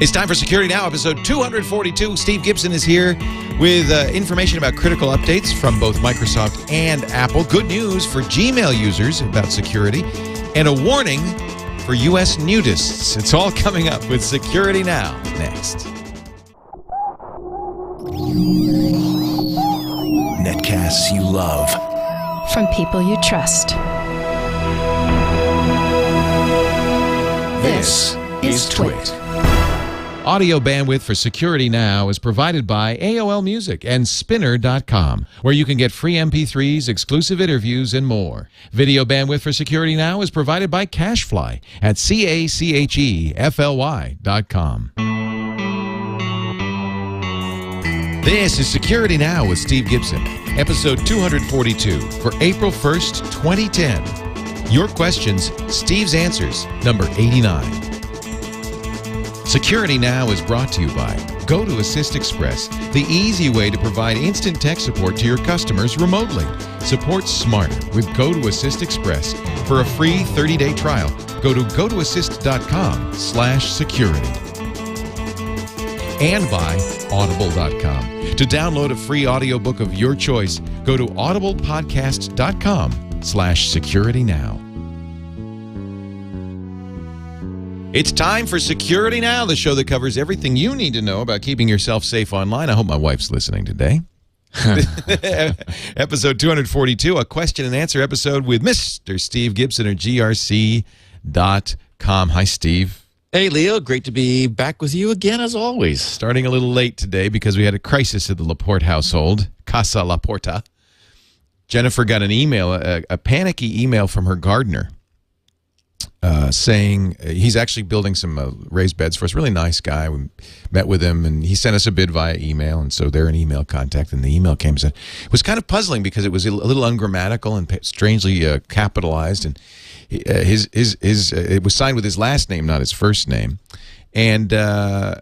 It's time for Security Now, episode 242. Steve Gibson is here with information about critical updates from both Microsoft and Apple. Good news for Gmail users about security, and a warning for U.S. nudists. It's all coming up with Security Now next. Netcasts you love. From people you trust. This is Twit. Audio bandwidth for Security Now is provided by AOL Music and Spinner.com, where you can get free MP3s, exclusive interviews, and more. Video bandwidth for Security Now is provided by CacheFly at CacheFly.com. This is Security Now with Steve Gibson, episode 242 for April 1st, 2010. Your questions, Steve's answers, number 89. Security Now is brought to you by Go to Assist Express, the easy way to provide instant tech support to your customers remotely. Support smarter with Go to Assist Express. For a free 30-day trial, go to gotoassist.com/security. And by Audible.com. To download a free audiobook of your choice, go to audiblepodcast.com/securitynow. It's time for Security Now, the show that covers everything you need to know about keeping yourself safe online. I hope my wife's listening today. Episode 242, a question and answer episode with Mr. Steve Gibson or GRC.com. Hi, Steve. Hey, Leo. Great to be back with you again, as always. Starting a little late today because we had a crisis at the Laporte household, Casa Laporta. Jennifer got an email, a panicky email from her gardener. Saying he's actually building some raised beds for us. Really nice guy. We met with him, and he sent us a bid via email, and so they're in email contact. And the email came and said it was kind of puzzling because it was a little ungrammatical and strangely capitalized, and it was signed with his last name, not his first name, and it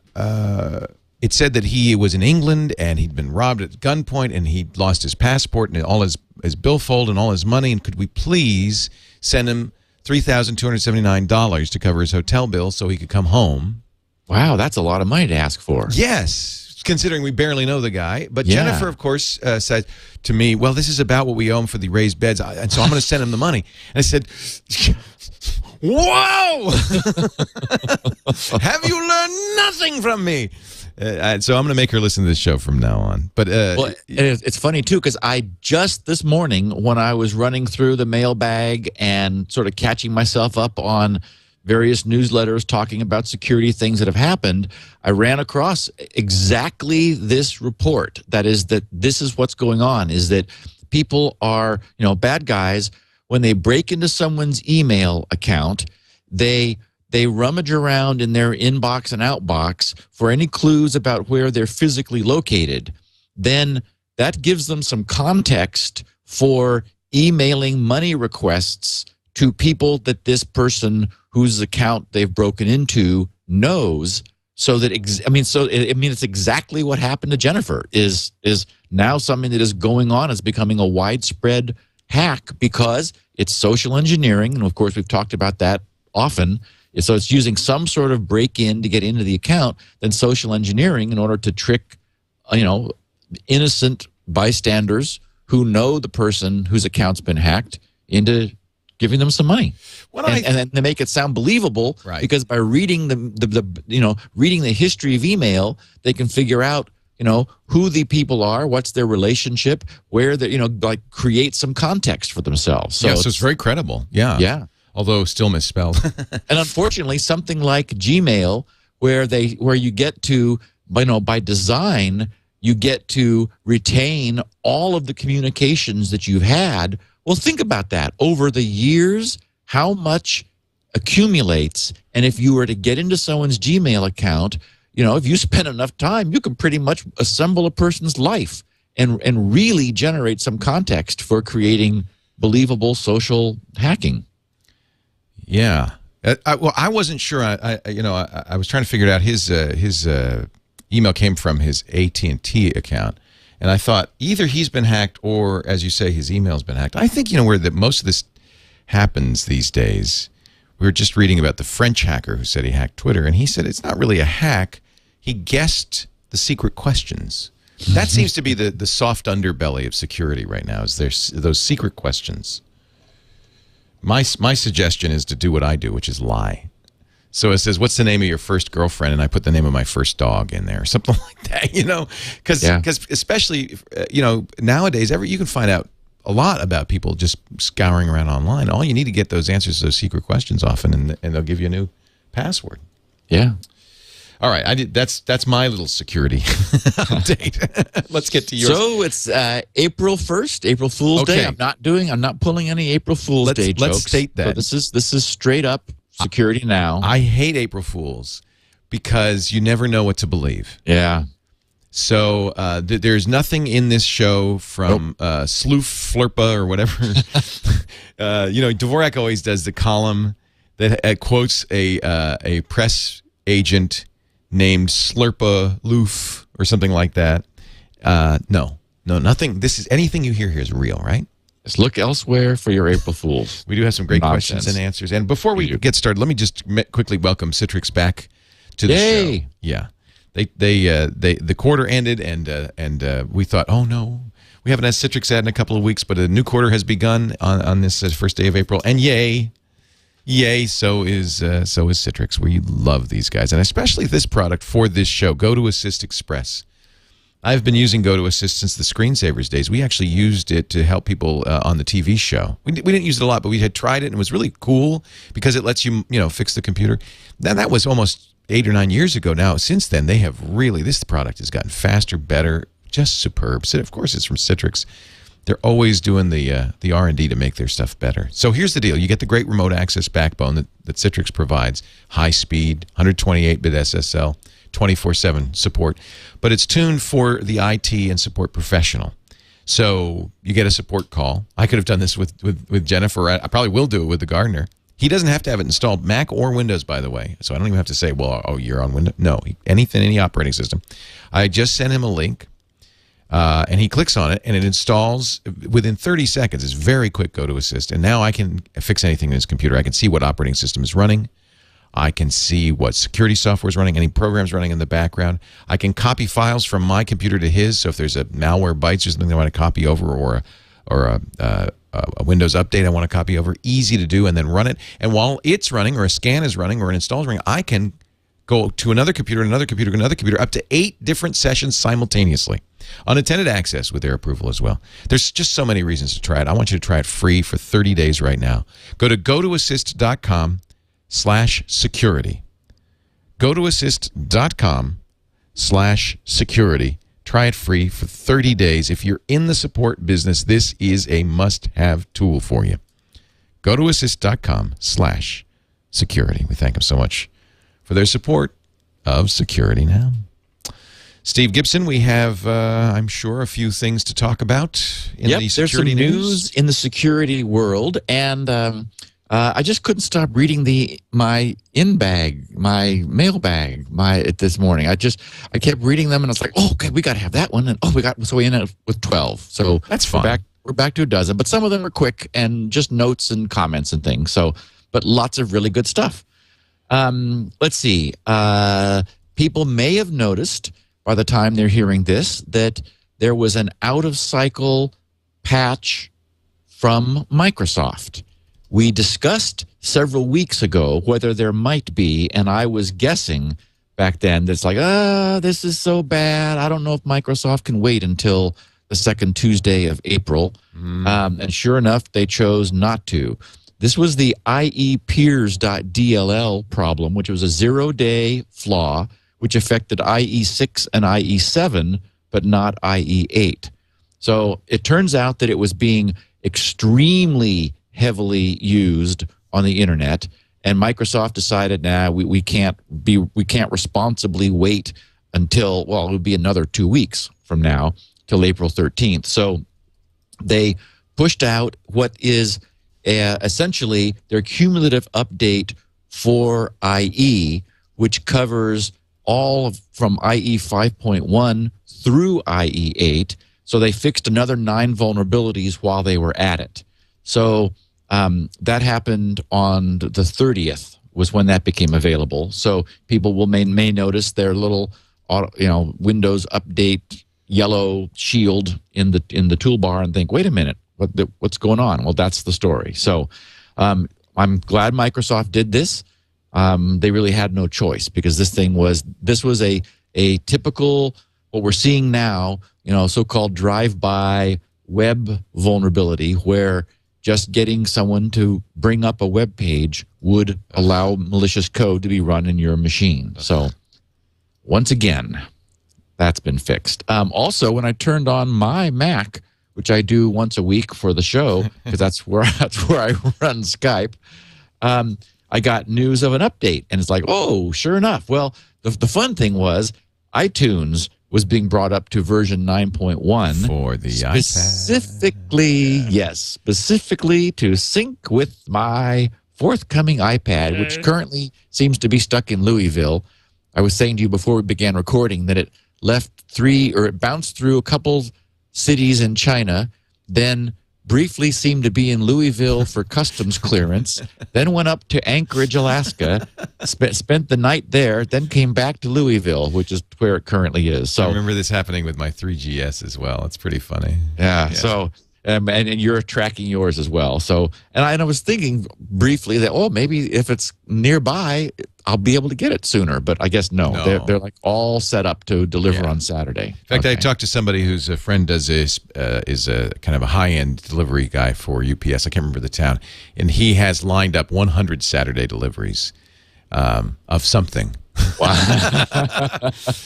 said that he was in England and he'd been robbed at gunpoint and he'd lost his passport and all his billfold and all his money, and could we please send him $3,279 to cover his hotel bill so he could come home. Wow, that's a lot of money to ask for. Yes, considering we barely know the guy. But yeah. Jennifer, of course, said to me, well, this is about what we owe him for the raised beds, and so I'm going to send him the money. And I said, whoa! Have you learned nothing from me? So I'm going to make her listen to this show from now on. But well, it's funny, too, because I just this morning, when I was running through the mailbag and sort of catching myself up on various newsletters talking about security things that have happened, I ran across exactly this report. That is that this is what's going on, is that people are, bad guys, when they break into someone's email account, they rummage around in their inbox and outbox for any clues about where they're physically located. Then that gives them some context for emailing money requests to people that this person whose account they've broken into knows. So that it's exactly what happened to Jennifer. Is now something that is going on, is becoming a widespread hack because it's social engineering, and of course we've talked about that often. So it's using some sort of break-in to get into the account, then social engineering in order to trick, innocent bystanders who know the person whose account's been hacked into giving them some money. And then they make it sound believable, right? Because by reading reading the history of email, they can figure out who the people are, what's their relationship, where they create some context for themselves. So so it's very credible. Yeah. Yeah. Although still misspelled. And unfortunately, something like Gmail, where you get to, by design, you get to retain all of the communications that you've had. Well, think about that. Over the years, how much accumulates, and if you were to get into someone's Gmail account, if you spend enough time, you can pretty much assemble a person's life and really generate some context for creating believable social hacking. Yeah. I wasn't sure. I was trying to figure it out. His email came from his AT&T account, and I thought either he's been hacked or, as you say, his email's been hacked. I think where most of this happens these days, we were just reading about the French hacker who said he hacked Twitter, and he said it's not really a hack. He guessed the secret questions. That seems to be the soft underbelly of security right now, is there's those secret questions. My suggestion is to do what I do, which is lie. So it says, what's the name of your first girlfriend? And I put the name of my first dog in there, something like that, you know, because especially, you know, nowadays, you can find out a lot about people just scouring around online. All you need to get those answers to those secret questions often, and they'll give you a new password. Yeah. All right, that's my little security update. Let's get to yours. So it's April 1st, April Fool's Day. I'm not pulling any April Fool's Day jokes. Let's state that. So this is straight up security now. I hate April Fools because you never know what to believe. Yeah. So there's nothing in this show from Sloof Flurpa or whatever. You know, Dvorak always does the column that quotes a press agent named Slurpa Loof or something like that. No, nothing. Anything you hear here is real, right? Just look elsewhere for your April Fools. We do have some great questions and answers. And before we get started, let me just quickly welcome Citrix back to the show. Yeah, the quarter ended, and we thought, oh no, we haven't had Citrix ad in a couple of weeks, but a new quarter has begun on this first day of April, and yay, so is Citrix. We love these guys, and especially this product for this show, Go to Assist Express. I've been using Go to Assist since the Screensavers days. We actually used it to help people on the TV show. We didn't use it a lot, but we had tried it, and it was really cool because it lets you, fix the computer. Now, that was almost 8 or 9 years ago now. Since then, they have really, this product has gotten faster, better, just superb. So, of course, it's from Citrix. They're always doing the R&D to make their stuff better. So here's the deal. You get the great remote access backbone that Citrix provides, high speed, 128-bit SSL, 24/7 support, but it's tuned for the IT and support professional. So you get a support call. I could have done this with Jennifer. I probably will do it with the gardener. He doesn't have to have it installed, Mac or Windows, by the way. So I don't even have to say, well, oh, you're on Windows. No, any operating system. I just sent him a link, and he clicks on it, and it installs within 30 seconds. It's very quick Go to Assist, and now I can fix anything in his computer. I can see what operating system is running. I can see what security software is running, any programs running in the background. I can copy files from my computer to his. So if there's a malware bytes or something I want to copy over, or a Windows update I want to copy over, easy to do, and then run it. And while it's running, or a scan is running, or an install is running, I can go to another computer, another computer, another computer, up to 8 different sessions simultaneously. Unattended access with their approval as well. There's just so many reasons to try it. I want you to try it free for 30 days right now. Go to gotoassist.com/security. gotoassist.com/security. Try it free for 30 days. If you're in the support business, this is a must-have tool for you. gotoassist.com/security. We thank them so much for their support of Security Now. Steve Gibson, we have, I'm sure, a few things to talk about in the security news. There's some news in the security world, and I just couldn't stop reading my mailbag this morning. I kept reading them, and I was like, oh, okay, we got to have that one, and so we ended up with 12. So that's fine. We're back to a dozen, but some of them are quick and just notes and comments and things. So, but lots of really good stuff. Let's see. People may have noticed by the time they're hearing this that there was an out-of-cycle patch from Microsoft. We discussed several weeks ago whether there might be, and I was guessing back then that's like, this is so bad. I don't know if Microsoft can wait until the second Tuesday of April. And sure enough, they chose not to. This was the IEpeers.dll problem, which was a 0-day flaw, which affected IE6 and IE7, but not IE8. So it turns out that it was being extremely heavily used on the internet, and Microsoft decided, we can't responsibly wait until, well, it would be another 2 weeks from now till April 13th. So they pushed out what is essentially their cumulative update for IE, which covers all from IE 5.1 through IE 8. So they fixed another 9 vulnerabilities while they were at it. So That happened on the 30th was when that became available. So people may notice their little Windows Update yellow shield in the toolbar and think, wait a minute, what's going on? Well, that's the story. So I'm glad Microsoft did this. They really had no choice, because this was a typical, what we're seeing now, so-called drive-by web vulnerability, where just getting someone to bring up a web page would allow malicious code to be run in your machine. So once again, that's been fixed. Also, when I turned on my Mac, which I do once a week for the show, because that's where I run Skype, I got news of an update, and it's like, oh, sure enough. Well, the fun thing was iTunes was being brought up to version 9.1 for the iPad. Specifically to sync with my forthcoming iPad, which currently seems to be stuck in Louisville. I was saying to you before we began recording that it it bounced through a couple cities in China, then briefly seemed to be in Louisville for customs clearance, then went up to Anchorage, Alaska, spent the night there, then came back to Louisville, which is where it currently is. So I remember this happening with my 3GS as well. It's pretty funny. Yeah. So and you're tracking yours as well. So and I was thinking briefly that maybe if it's nearby, I'll be able to get it sooner. But I guess no. They're like all set up to deliver on Saturday. In fact, I talked to somebody whose a friend is a kind of a high-end delivery guy for UPS. I can't remember the town, and he has lined up 100 Saturday deliveries of something. Wow.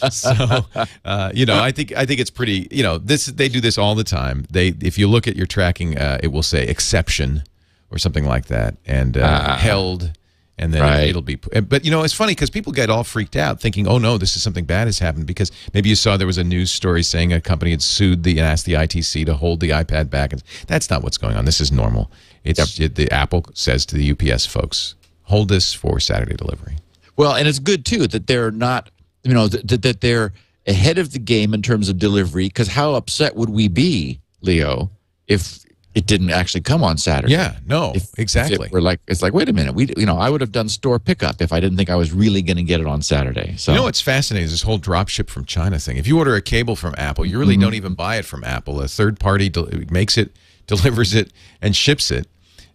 So I think it's pretty. They do this all the time. If you look at your tracking, it will say exception or something like that, and held. And then it'll be, but it's funny because people get all freaked out thinking, oh no, this is something bad has happened, because maybe you saw there was a news story saying a company had sued and asked the ITC to hold the iPad back. And that's not what's going on. This is normal. The Apple says to the UPS folks, hold this for Saturday delivery. Well, and it's good too that they're not, that they're ahead of the game in terms of delivery, because how upset would we be, Leo, if it didn't actually come on Saturday? Yeah, no, exactly. It's like, wait a minute, I would have done store pickup if I didn't think I was really going to get it on Saturday. So what's fascinating is this whole drop ship from China thing. If you order a cable from Apple, you really don't even buy it from Apple. A third party makes it, delivers it, and ships it,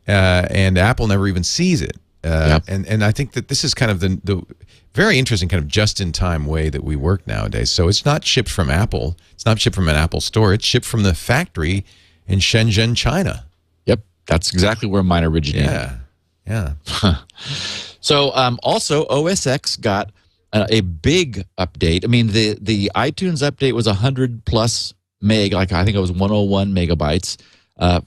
and Apple never even sees it. And I think that this is kind of the very interesting kind of just-in-time way that we work nowadays. So it's not shipped from Apple. It's not shipped from an Apple store. It's shipped from the factory in Shenzhen, China. Yep, that's exactly where mine originated. Yeah. So also, OS X got a big update. I mean, the iTunes update was 100+ meg, I think it was 101 megabytes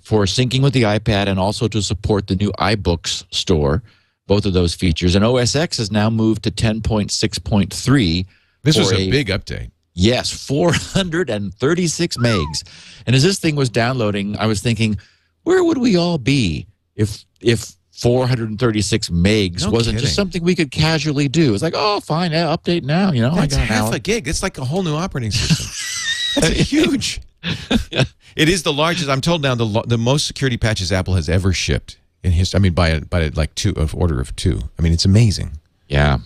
for syncing with the iPad, and also to support the new iBooks store, both of those features. And OS X has now moved to 10.6.3. This was a big update. Yes, 436 megs. And as this thing was downloading, I was thinking, where would we all be if 436 megs wasn't just something we could casually do? It's like, oh, fine, update now. That's half a gig. It's like a whole new operating system. That's huge. It is the largest. I'm told now the most security patches Apple has ever shipped in history. I mean, by like order of 2. I mean, it's amazing. Yeah.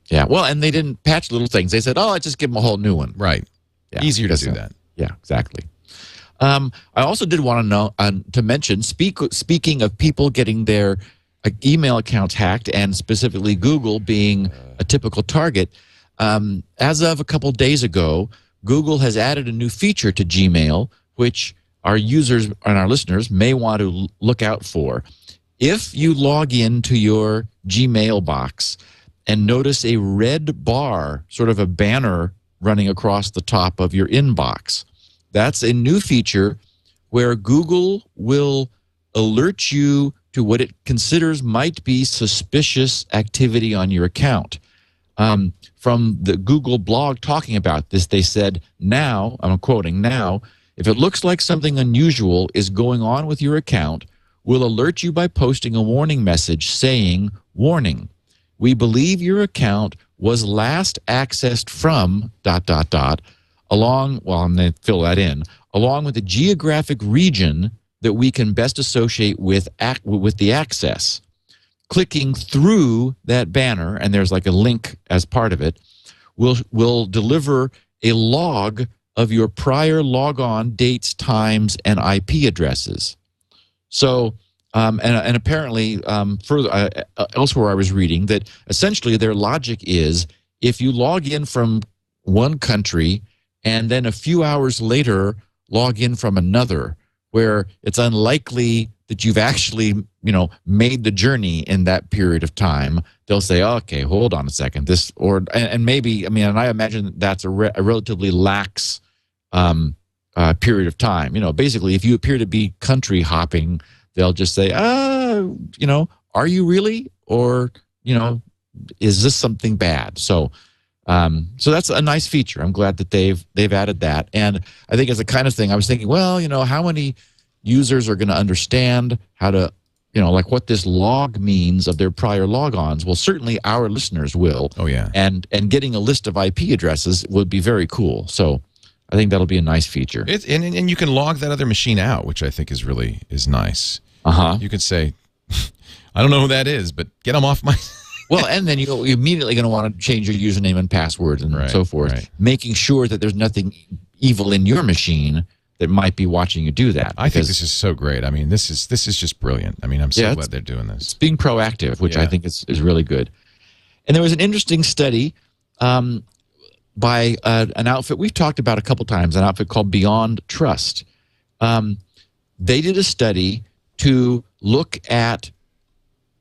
Yeah, well, and they didn't patch little things. They said, I just give them a whole new one. Right. Yeah, easier to do that. Yeah, exactly. I also did want to mention, speaking of people getting their email accounts hacked, and specifically Google being a typical target, as of a couple days ago, Google has added a new feature to Gmail, which our users and our listeners may want to look out for. If you log into your Gmail box and notice a red bar, sort of a banner running across the top of your inbox, that's a new feature where Google will alert you to what it considers might be suspicious activity on your account. From the Google blog talking about this, they said, now, I'm quoting, now, if it looks like something unusual is going on with your account, we'll alert you by posting a warning message saying, warning, we believe your account was last accessed from ... along, well, I'm going to fill that in, along with the geographic region that we can best associate with the access. Clicking through that banner, and there's like a link as part of it, will deliver a log of your prior logon dates, times, and IP addresses. So, and apparently, further elsewhere, I was reading that essentially their logic is if you log in from one country and then a few hours later log in from another, where it's unlikely that you've actually, made the journey in that period of time, they'll say, okay, hold on a second, and maybe, and I imagine that's a relatively lax period of time. Basically, if you appear to be country hopping, they'll just say, are you really? Or, is this something bad? So that's a nice feature. I'm glad that they've added that. And I think it's the kind of thing I was thinking, well, how many users are going to understand how to, like what this log means of their prior logons? Well, certainly our listeners will. Oh, yeah. And getting a list of IP addresses would be very cool. So I think that'll be a nice feature. And you can log that other machine out, which I think is nice. Uh-huh. You could say, I don't know who that is, but get them off my... Well, and then you're immediately going to want to change your username and password and so forth, making sure that there's nothing evil in your machine that might be watching you do that. I think this is so great. I mean, this is just brilliant. I mean, I'm so glad they're doing this. It's being proactive, which I think is really good. And there was an interesting study by an outfit we've talked about a couple times, an outfit called Beyond Trust. They did a study to look at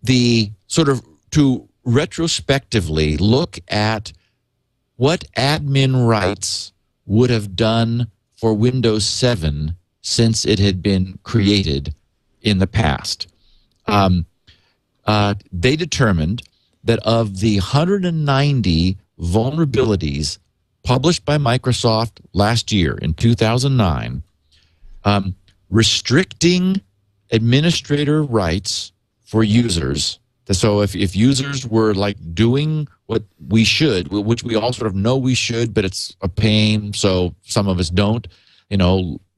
to retrospectively look at what admin rights would have done for Windows 7 since it had been created in the past. They determined that of the 190 vulnerabilities published by Microsoft last year in 2009, restricting administrator rights for users. So if users were like doing what we should, which we all sort of know we should, but it's a pain, so some of us don't,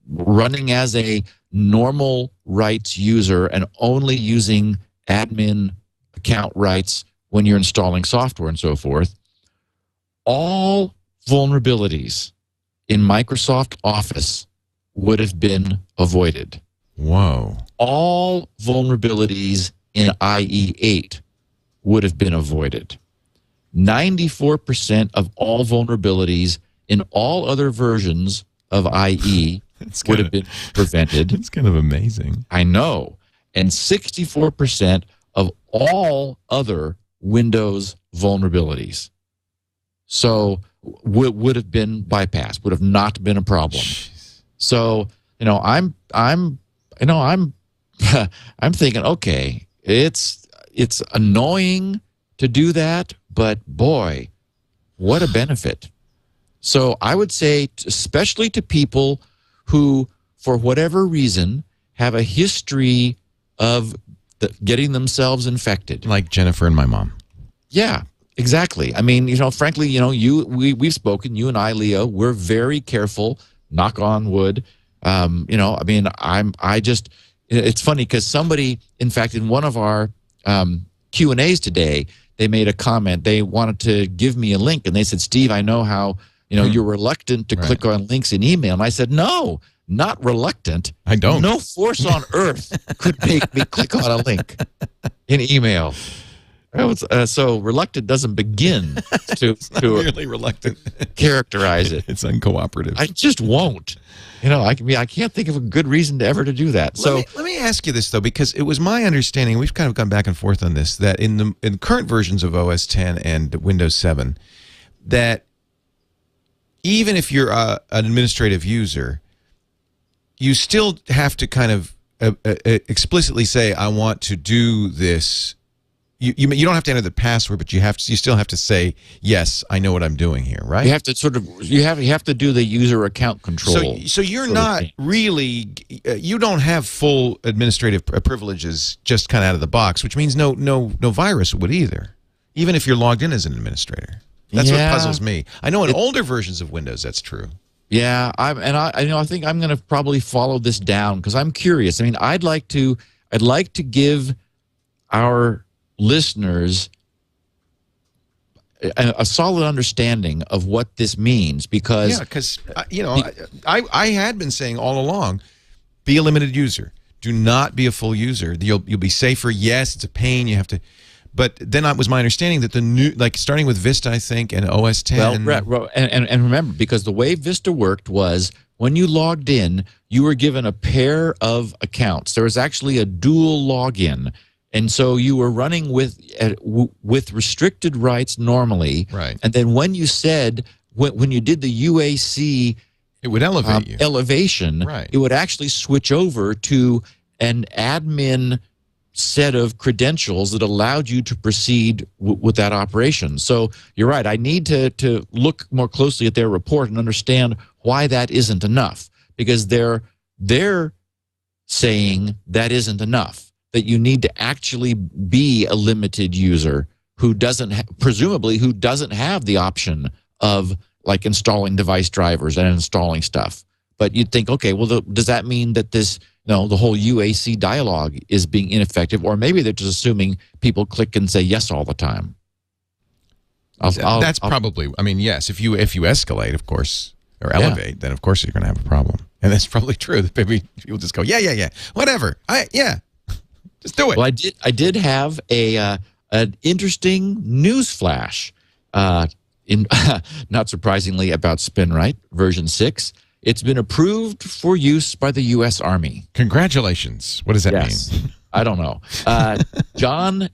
running as a normal rights user and only using admin account rights when you're installing software and so forth, all vulnerabilities in Microsoft Office would have been avoided. Whoa. All vulnerabilities in IE8 would have been avoided. 94% of all vulnerabilities in all other versions of IE would have been prevented. It's kind of amazing. I know. And 64% of all other Windows vulnerabilities would have been bypassed, would have not been a problem. Jeez. So, I'm thinking, okay, it's annoying to do that, but boy, what a benefit. So I would say, especially to people who, for whatever reason, have a history of getting themselves infected. Like Jennifer and my mom. Yeah, exactly. I mean, frankly, we've spoken, you and I, Leo, we're very careful, knock on wood. It's funny because somebody, in fact, in one of our Q&As today, they made a comment. They wanted to give me a link, and they said, Steve, I know how, you're reluctant to click on links in email. And I said, no, not reluctant. I don't. No force on earth could make me click on a link in email. So reluctant doesn't begin to really reluctant characterize it. It's uncooperative. I just won't. I can't think of a good reason to do that. Let me ask you this though, because it was my understanding, we've kind of gone back and forth on this, that in current versions of OS 10 and Windows 7, that even if you're an administrative user, you still have to kind of explicitly say, I want to do this. You don't have to enter the password, but you still have to say, yes, I know what I'm doing here, right? You have to you have to do the user account control. So you're not really, you don't have full administrative privileges just kind of out of the box, which means no virus would either, even if you're logged in as an administrator. That's what puzzles me. I know in older versions of Windows that's true. Yeah, I think I'm going to probably follow this down because I'm curious. I mean, I'd like to give our listeners a solid understanding of what this means because I had been saying all along, be a limited user. Do not be a full user. You'll be safer. Yes, it's a pain. You have to. But then it was my understanding that the new, like starting with Vista, I think, and OS 10. Well, and remember, because the way Vista worked was when you logged in, you were given a pair of accounts. There was actually a dual login. And so you were running with restricted rights normally. Right. And then when you said, when you did the UAC it would elevate you. Elevation, right. It would actually switch over to an admin set of credentials that allowed you to proceed with that operation. So you're right. I need to look more closely at their report and understand why that isn't enough, because they're saying that isn't enough, that you need to actually be a limited user who doesn't presumably who doesn't have the option of like installing device drivers and installing stuff. But you'd think, okay, well, does that mean that this the whole UAC dialogue is being ineffective, or maybe they're just assuming people click and say yes all the time. That's probably. I mean, yes. If you escalate, of course, or elevate, then of course you're going to have a problem, and that's probably true. That maybe people just go, yeah, whatever. Just do it. Well, I did have an interesting news flash, not surprisingly about Spinrite version 6. It's been approved for use by the U.S. Army. Congratulations. What does that mean? I don't know. John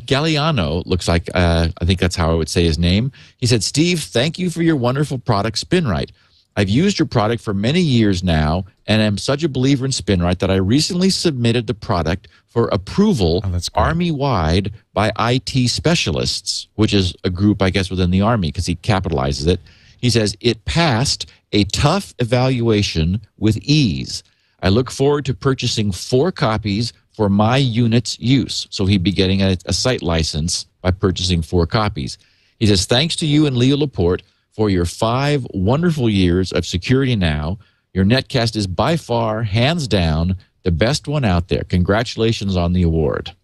Galliano, looks like, I think that's how I would say his name. He said, Steve, thank you for your wonderful product, Spinrite. I've used your product for many years now, and I'm such a believer in Spinrite that I recently submitted the product for approval Army-wide by IT specialists, which is a group, I guess, within the Army, because he capitalizes it. He says, it passed a tough evaluation with ease. I look forward to purchasing 4 copies for my unit's use. So he'd be getting a site license by purchasing 4 copies. He says, thanks to you and Leo Laporte for your 5 wonderful years of Security Now. Your netcast is by far, hands down, the best one out there. Congratulations on the award.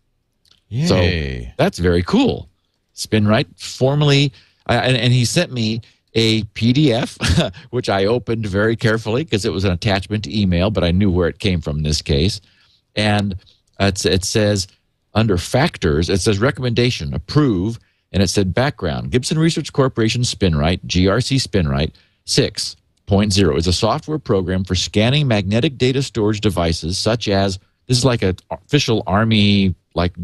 Yay. So that's very cool. Spinrite formally, and he sent me a PDF, which I opened very carefully because it was an attachment to email, but I knew where it came from in this case. And it says, under factors, it says recommendation, approve, and it said background. Gibson Research Corporation Spinrite, GRC Spinrite 6.0 is a software program for scanning magnetic data storage devices such as, this is like an official Army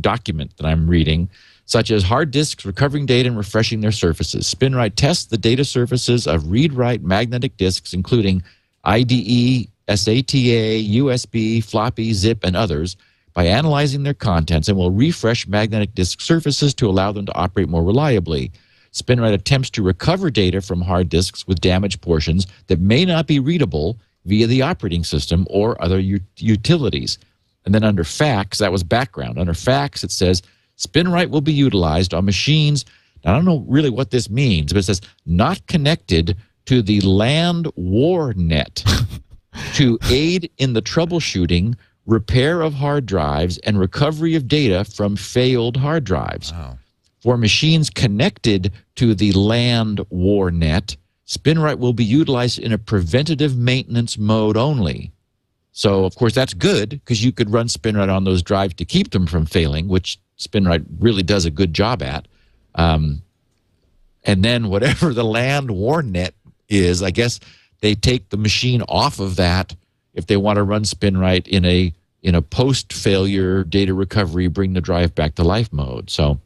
document that I'm reading, such as hard disks, recovering data, and refreshing their surfaces. Spinrite tests the data surfaces of read-write magnetic disks, including IDE, SATA, USB, floppy, zip, and others, by analyzing their contents, and will refresh magnetic disk surfaces to allow them to operate more reliably. Spinrite attempts to recover data from hard disks with damaged portions that may not be readable via the operating system or other utilities. And then under facts, that was background. Under facts, it says, Spinrite will be utilized on machines. Now, I don't know really what this means, but it says not connected to the land war net to aid in the troubleshooting, repair of hard drives, and recovery of data from failed hard drives. Wow. For machines connected to the land war net, Spinrite will be utilized in a preventative maintenance mode only. So, of course, that's good because you could run Spinrite on those drives to keep them from failing, which Spinrite really does a good job at. And then whatever the land war net is, I guess they take the machine off of that if they want to run Spinrite in a post-failure data recovery, bring the drive back to life mode. So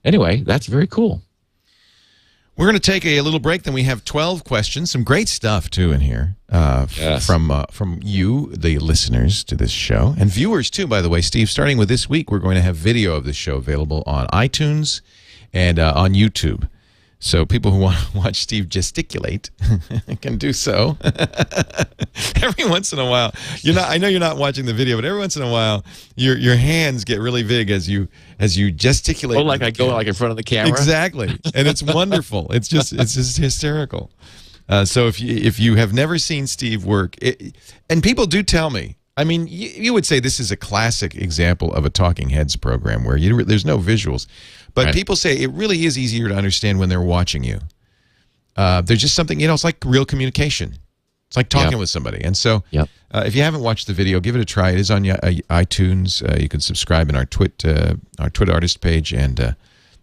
anyway, that's very cool. We're going to take a little break. Then we have 12 questions. Some great stuff, too, in here Yes. from you, the listeners to this show, and viewers, too, by the way. Steve, starting with this week, we're going to have video of the show available on iTunes and on YouTube. So people who want to watch Steve gesticulate can do so. Every once in a while, I know you're not watching the video, but every once in a while, your hands get really big as you gesticulate. Oh, like I go in front of the camera. Exactly, and it's wonderful. It's just hysterical. So if you have never seen Steve work, and people do tell me, I mean, you would say this is a classic example of a Talking Heads program where there's no visuals, but Right. people say it really is easier to understand when they're watching you. There's just something, it's like real communication. It's like talking with somebody. And so if you haven't watched the video, give it a try. It is on iTunes. You can subscribe in our Twit artist page, and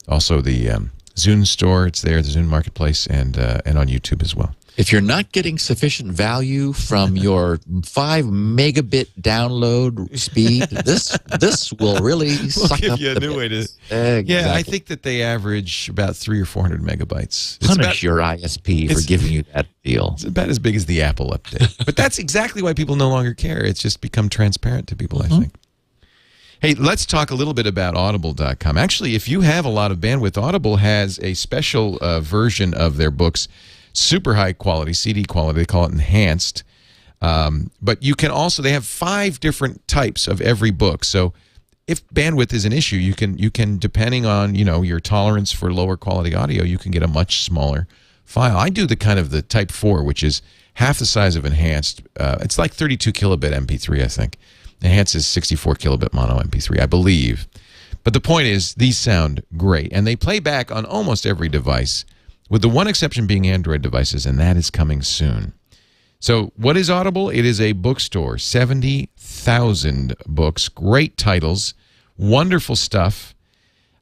also the Zune store. It's there, the Zune Marketplace, and on YouTube as well. If you're not getting sufficient value from your 5 megabit download speed, this will really suck give up you a the new way to. bits. Exactly. Yeah, I think that they average about 300 or 400 megabytes. It's Punish your ISP for giving you that deal. It's about as big as the Apple update. But that's exactly why people no longer care. It's just become transparent to people, I think. Hey, let's talk a little bit about Audible.com. Actually, if you have a lot of bandwidth, Audible has a special version of their books, super high quality, CD quality. They call it enhanced. But you can also, they have 5 different types of every book. So if bandwidth is an issue, you can depending on, your tolerance for lower quality audio, you can get a much smaller file. I do the type 4, which is half the size of enhanced. It's like 32 kilobit MP3, I think. Enhanced is 64 kilobit mono MP3, I believe. But the point is, these sound great, and they play back on almost every device, with the one exception being Android devices, and that is coming soon. So what is Audible? It is a bookstore, 70,000 books, great titles, wonderful stuff.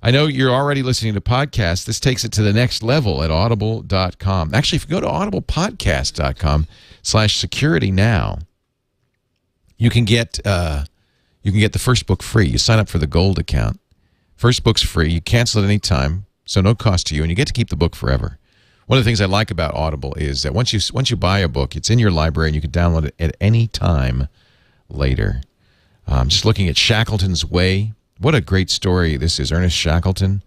I know you're already listening to podcasts. This takes it to the next level at audible.com. Actually, if you go to audiblepodcast.com/security now, you can get the first book free. You sign up for the gold account. First book's free. You cancel at any time, so no cost to you, and you get to keep the book forever. One of the things I like about Audible is that once you buy a book, it's in your library, and you can download it at any time later. Just looking at Shackleton's Way. What a great story this is. Ernest Shackleton,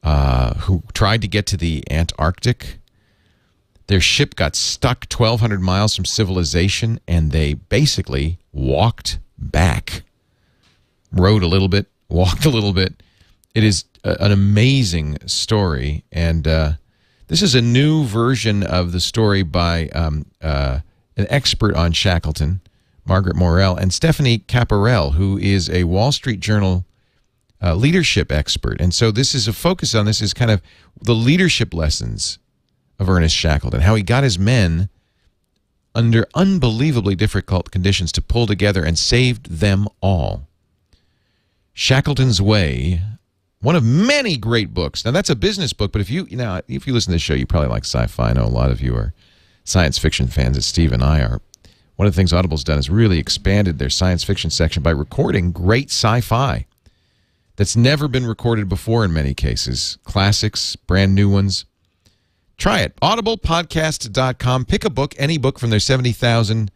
who tried to get to the Antarctic. Their ship got stuck 1,200 miles from civilization, and they basically walked back. Rode a little bit, walked a little bit. It is an amazing story, and this is a new version of the story by an expert on Shackleton, Margaret Morell, and Stephanie Caparel, who is a Wall Street Journal leadership expert. And so this is a focus on this is kind of the leadership lessons of Ernest Shackleton, how he got his men under unbelievably difficult conditions to pull together and saved them all. Shackleton's Way, one of many great books. Now, that's a business book, but if you listen to this show, you probably like sci-fi. I know a lot of you are science fiction fans, as Steve and I are. One of the things Audible's done is really expanded their science fiction section by recording great sci-fi that's never been recorded before in many cases. Classics, brand new ones. Try it. audiblepodcast.com. Pick a book, any book from their 70,000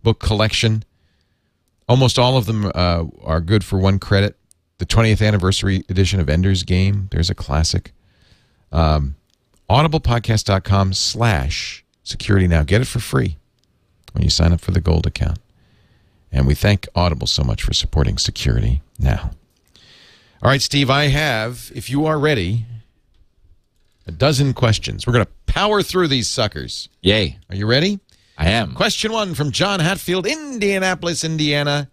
book collection. Almost all of them are good for 1 credit. The 20th anniversary edition of Ender's Game. There's a classic. audiblepodcast.com/security now. Get it for free when you sign up for the gold account. And we thank Audible so much for supporting Security Now. All right, Steve, I have, if you are ready, a dozen questions. We're going to power through these suckers. Yay. Are you ready? I am. Question 1 from John Hatfield, Indianapolis, Indiana.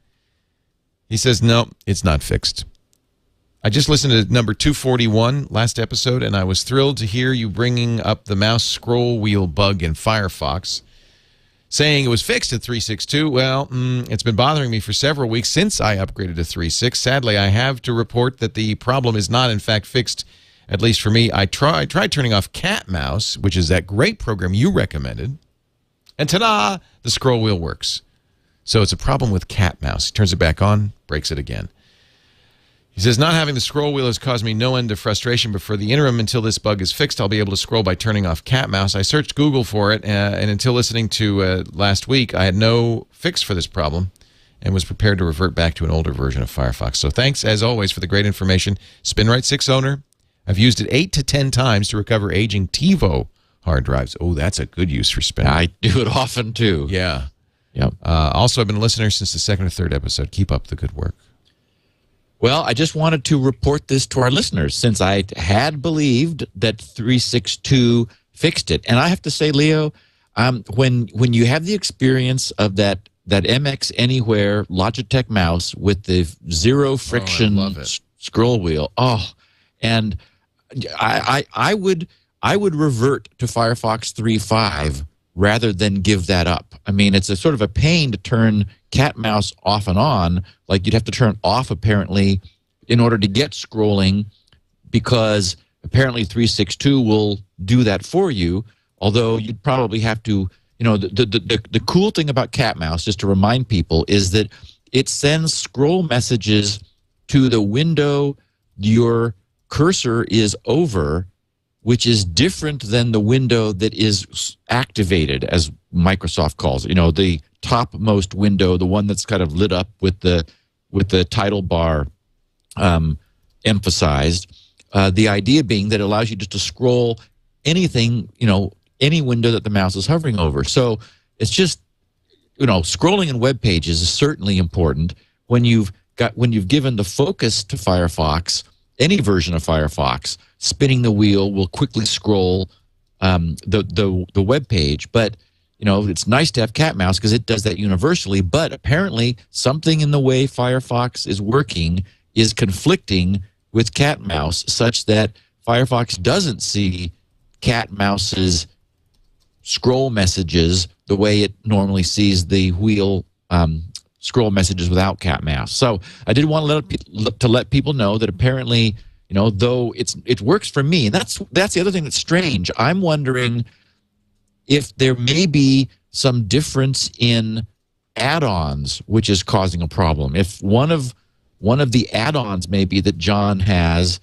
He says, no, it's not fixed. I just listened to number 241 last episode, and I was thrilled to hear you bringing up the mouse scroll wheel bug in Firefox, saying it was fixed at 3.6.2. Well, it's been bothering me for several weeks since I upgraded to 3.6. Sadly, I have to report that the problem is not, in fact, fixed, at least for me. I tried turning off Cat Mouse, which is that great program you recommended, and ta-da, the scroll wheel works. So it's a problem with Cat Mouse. He turns it back on, breaks it again. He says, not having the scroll wheel has caused me no end of frustration, but for the interim, until this bug is fixed, I'll be able to scroll by turning off Cat Mouse. I searched Google for it, and until listening to last week, I had no fix for this problem and was prepared to revert back to an older version of Firefox. So thanks, as always, for the great information. Spinrite 6 owner. I've used it 8 to 10 times to recover aging TiVo hard drives. Oh, that's a good use for Spinrite. I do it often, too. Yeah. Yep. Also, I've been a listener since the 2nd or 3rd episode. Keep up the good work. Well, I just wanted to report this to our listeners since I had believed that 3.6.2 fixed it. And I have to say, Leo, When you have the experience of that MX Anywhere Logitech mouse with the zero friction scroll wheel, and I would revert to Firefox 3.5 rather than give that up. I mean, it's a sort of a pain to turn cat mouse off and on. Like, you'd have to turn off apparently in order to get scrolling, because apparently 362 will do that for you. Although you'd probably have to, the cool thing about cat mouse, just to remind people, is that it sends scroll messages to the window your cursor is over, which is different than the window that is activated, as Microsoft calls it. The topmost window, the one that's kind of lit up with the title bar emphasized. The idea being that it allows you just to scroll anything, any window that the mouse is hovering over. So it's just, scrolling in web pages is certainly important. When you've given the focus to Firefox, any version of Firefox, spinning the wheel will quickly scroll the web page. But it's nice to have cat mouse because it does that universally. But apparently, something in the way Firefox is working is conflicting with cat mouse, such that Firefox doesn't see cat mouse's scroll messages the way it normally sees the wheel scroll messages without cat mouse. So I did want to let people know that apparently, though it works for me, and that's the other thing that's strange. I'm wondering if there may be some difference in add-ons which is causing a problem. If one of the add-ons maybe that John has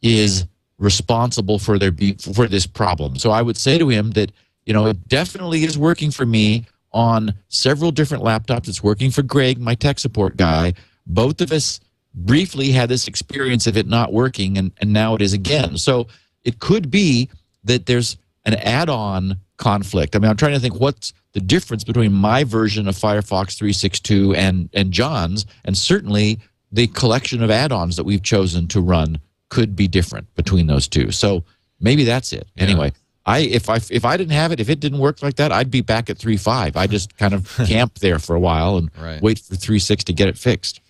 is responsible for this problem. So I would say to him that it definitely is working for me on several different laptops. It's working for Greg, my tech support guy. Both of us briefly had this experience of it not working, and now it is again. So it could be that there's an add-on conflict. I mean, I'm trying to think what's the difference between my version of Firefox 362 and John's, and certainly the collection of add-ons that we've chosen to run could be different between those two. So maybe that's it. Yeah. Anyway, if I didn't have it, if it didn't work like that, I'd be back at 3.5. I just kind of camp there for a while and wait for 3.6 to get it fixed.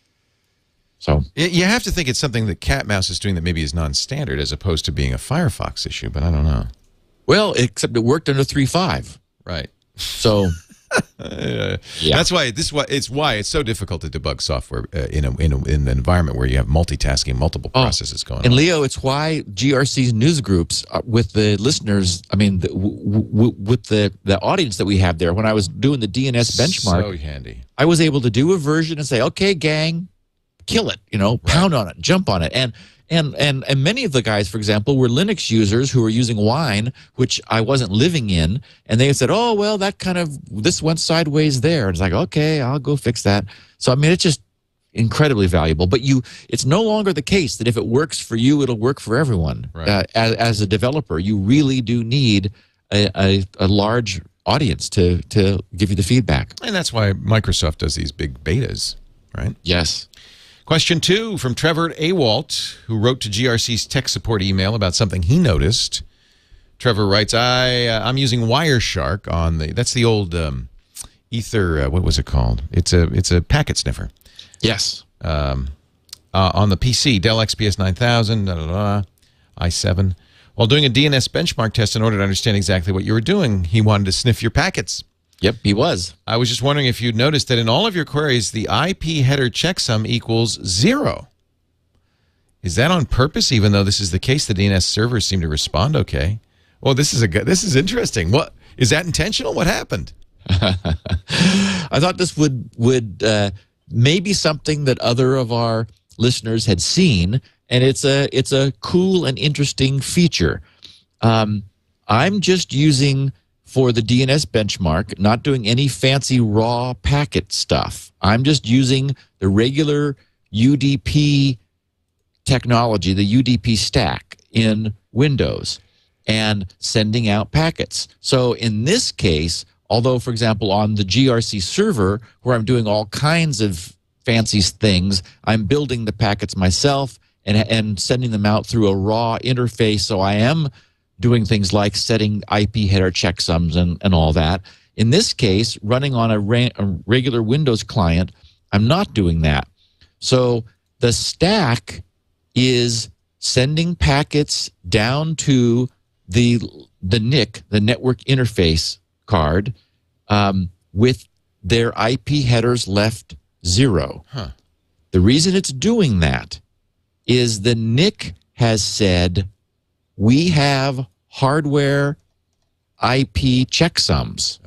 So you have to think it's something that cat mouse is doing that maybe is non-standard as opposed to being a Firefox issue, but I don't know. Well, except it worked under 3.5. Right. So yeah. That's why it's so difficult to debug software in an environment where you have multitasking, multiple processes going on. And Leo, it's why GRC's news groups with the listeners, I mean, with the audience that we have there, when I was doing the DNS benchmark, so handy. I was able to do a version and say, okay, gang, kill it, pound on it, jump on it. And many of the guys, for example, were Linux users who were using Wine, which I wasn't living in, and they said, "Oh, well, this went sideways there." And it's like, okay, I'll go fix that. So I mean, it's just incredibly valuable. But it's no longer the case that if it works for you, it'll work for everyone. Right. As a developer, you really do need a large audience to give you the feedback. And that's why Microsoft does these big betas, right? Yes. Question 2 from Trevor Awalt, who wrote to GRC's tech support email about something he noticed. Trevor writes, I'm using Wireshark on that's the old Ether, what was it called? It's a packet sniffer. Yes. On the PC, Dell XPS 9000, i7. While doing a DNS benchmark test in order to understand exactly what you were doing, he wanted to sniff your packets. Yep, he was. I was just wondering if you'd noticed that in all of your queries, the IP header checksum equals 0. Is that on purpose? Even though this is the case, the DNS servers seem to respond okay. Well, this is interesting. What is that intentional? What happened? I thought this would maybe something that other of our listeners had seen, and it's a cool and interesting feature. I'm just using, for the DNS benchmark, not doing any fancy raw packet stuff. I'm just using the regular UDP technology, the UDP stack in Windows, and sending out packets. So in this case, although, for example, on the GRC server, where I'm doing all kinds of fancy things, I'm building the packets myself and sending them out through a raw interface. So I am doing things like setting IP header checksums and all that. In this case, running on a regular Windows client, I'm not doing that. So the stack is sending packets down to the NIC, the network interface card, with their IP headers left 0. Huh. The reason it's doing that is the NIC has said, we have hardware IP checksums.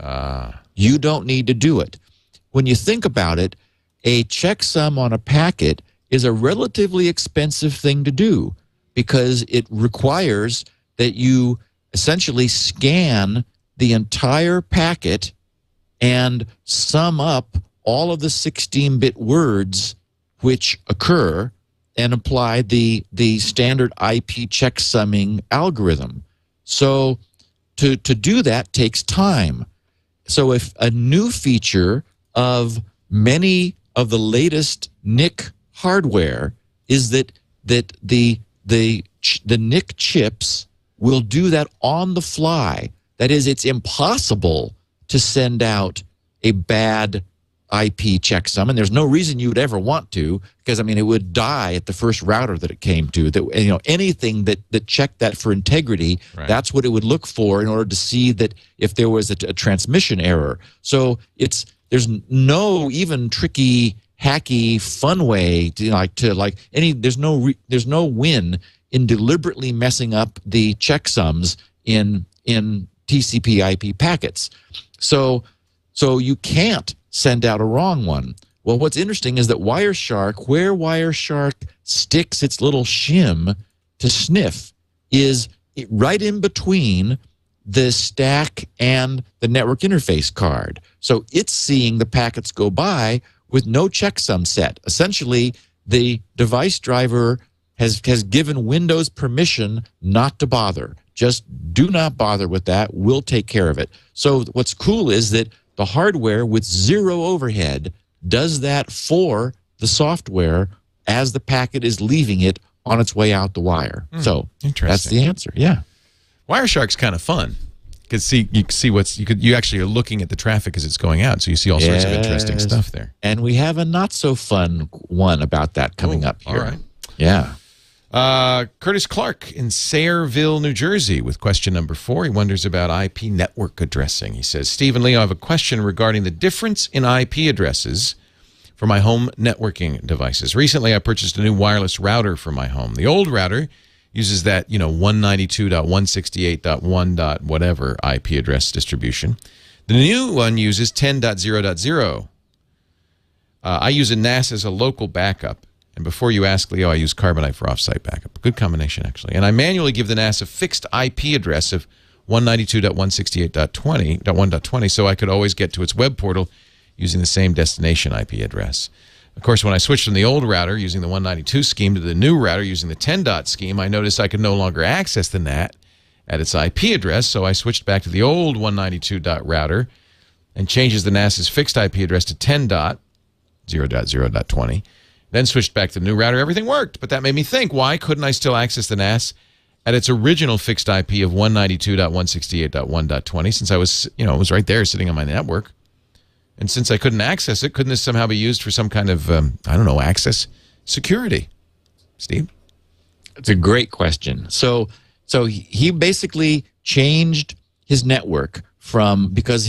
You don't need to do it. When you think about it, a checksum on a packet is a relatively expensive thing to do because it requires that you essentially scan the entire packet and sum up all of the 16-bit words which occur and apply the standard IP checksumming algorithm. So to do that takes time. So if a new feature of many of the latest NIC hardware is that the NIC chips will do that on the fly. That is, it's impossible to send out a bad IP checksum, and there's no reason you would ever want to, because I mean it would die at the first router that it came to. That anything that checked that for integrity, right, that's what it would look for in order to see that if there was a transmission error. So there's no even tricky, hacky, fun way there's no win in deliberately messing up the checksums in TCP/IP packets. So you can't send out a wrong one. Well, what's interesting is that Wireshark, where Wireshark sticks its little shim to sniff, is right in between the stack and the network interface card. So it's seeing the packets go by with no checksum set. Essentially, the device driver has given Windows permission not to bother. Just do not bother with that. We'll take care of it. So what's cool is that the hardware with 0 overhead does that for the software as the packet is leaving it on its way out the wire. So that's the answer. Yeah. Wireshark's kind of fun because you actually are looking at the traffic as it's going out, so you see all sorts of interesting stuff there. And we have a not so fun one about that coming up here. All right. Yeah. Curtis Clark in Sayreville, New Jersey, with question number 4. He wonders about IP network addressing. He says, Steve and Leo, I have a question regarding the difference in IP addresses for my home networking devices. Recently, I purchased a new wireless router for my home. The old router uses that, 192.168.1. whatever IP address distribution. The new one uses 10.0.0. I use a NAS as a local backup. And before you ask, Leo, I use Carbonite for offsite backup. Good combination, actually. And I manually give the NAS a fixed IP address of 192.168.1.20 so I could always get to its web portal using the same destination IP address. Of course, when I switched from the old router using the 192 scheme to the new router using the 10 dot scheme, I noticed I could no longer access the NAT at its IP address, so I switched back to the old 192 dot router and changes the NAS's fixed IP address to 10.0.0.20. Then switched back to the new router. Everything worked, but that made me think, why couldn't I still access the NAS at its original fixed IP of 192.168.1.20 since I was, it was right there sitting on my network? And since I couldn't access it, couldn't this somehow be used for some kind of, access security? Steve? It's a great question. So he basically changed his network because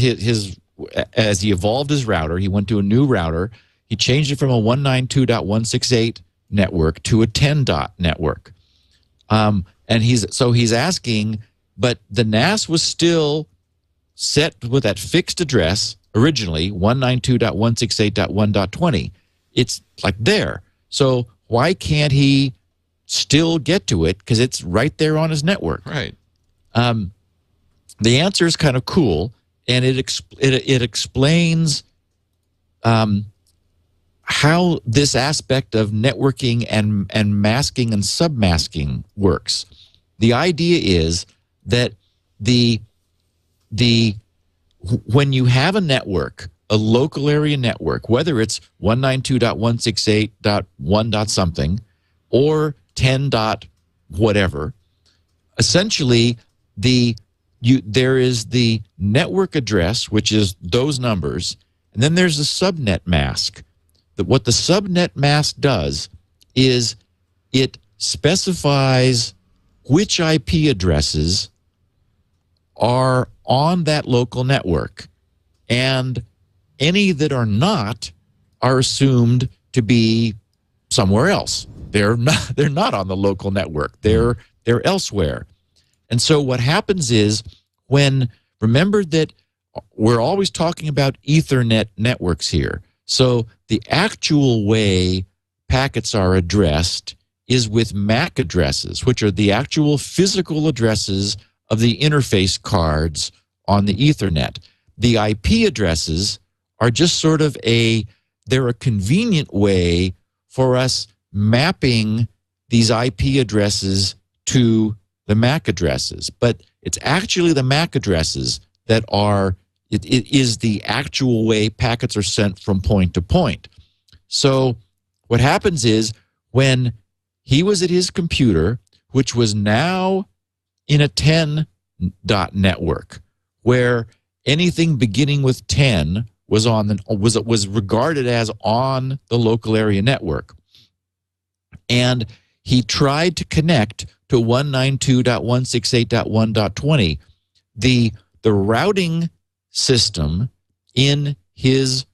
as he evolved his router, he went to a new router. He changed it from a 192.168 network to a 10 dot network. And he's asking, but the NAS was still set with that fixed address originally, 192.168.1.20. It's like there. So why can't he still get to it? Because it's right there on his network. Right. The answer is kind of cool, and it explains how this aspect of networking and masking and submasking works. The idea is that when you have a network, a local area network, whether it's 192.168.1. something or 10. whatever, essentially there is the network address, which is those numbers, and then there's the subnet mask. What the subnet mask does is it specifies which IP addresses are on that local network, and any that are not are assumed to be somewhere else. They're not on the local network. They're elsewhere. And so what happens is, remember that we're always talking about Ethernet networks here. So the actual way packets are addressed is with MAC addresses, which are the actual physical addresses of the interface cards on the Ethernet. The IP addresses are just sort of they're a convenient way for us mapping these IP addresses to the MAC addresses. But it's actually the MAC addresses that it is the actual way packets are sent from point to point. So what happens is, when he was at his computer, which was now in a 10 dot network, where anything beginning with 10 was regarded as on the local area network, and he tried to connect to 192.168.1.20, the routing system in his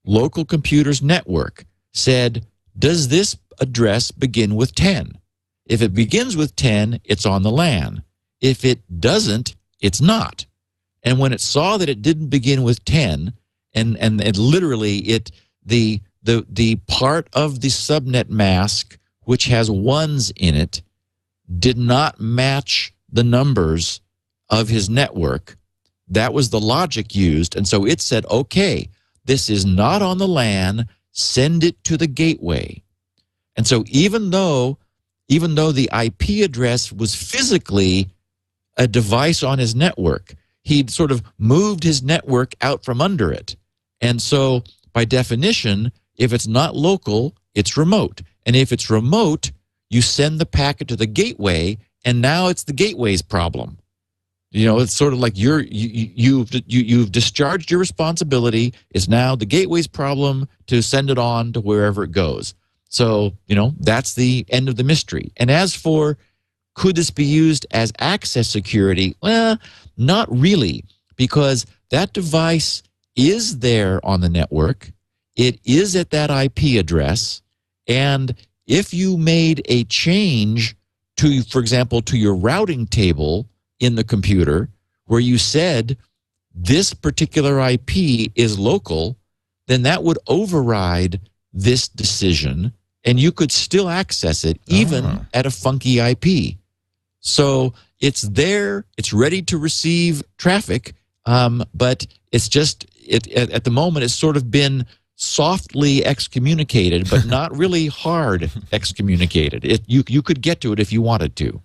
local computer's network said, does this address begin with 10? If it begins with 10, it's on the LAN. If it doesn't, it's not. And when it saw that it didn't begin with 10, and literally the part of the subnet mask which has ones in it did not match the numbers of his network, that was the logic used. And so it said, okay, this is not on the LAN, send it to the gateway. And so even though the IP address was physically a device on his network, he'd sort of moved his network out from under it. And so by definition, if it's not local, it's remote. And if it's remote, you send the packet to the gateway, and now it's the gateway's problem. You know, it's sort of like you've discharged your responsibility. It's now the gateway's problem to send it on to wherever it goes. So, you know, that's the end of the mystery. And as for, could this be used as access security? Well, not really, because that device is there on the network. It is at that IP address. And if you made a change to, for example, to your routing table in the computer, where you said this particular IP is local, then that would override this decision, and you could still access it even at a funky IP. So it's there, it's ready to receive traffic, but it's just, at the moment, it's sort of been softly excommunicated, but not really hard excommunicated. You could get to it if you wanted to.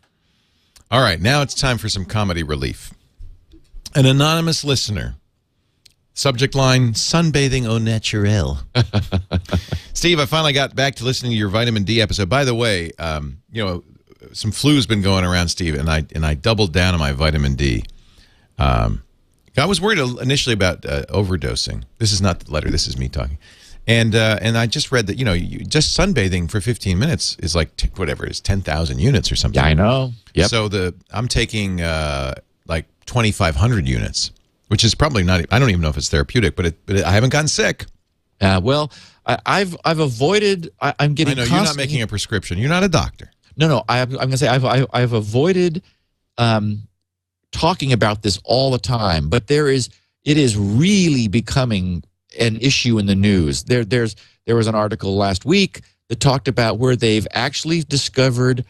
All right, now it's time for some comedy relief. An anonymous listener. Subject line, sunbathing au naturel. Steve, I finally got back to listening to your vitamin D episode. By the way, you know, some flu's been going around, Steve, and I doubled down on my vitamin D. I was worried initially about overdosing. This is not the letter. This is me talking. And I just read that, you know, just sunbathing for 15 minutes is like, whatever it is, 10,000 units or something. Yeah, I know. Yep. So I'm taking like 2,500 units, which is probably not, I don't even know if it's therapeutic, but I haven't gotten sick. Well, I've avoided, I'm getting I know, you're not making a prescription. You're not a doctor. No, I'm going to say I've avoided talking about this all the time, but it is really becoming an issue in the news. There was an article last week that talked about where they've actually discovered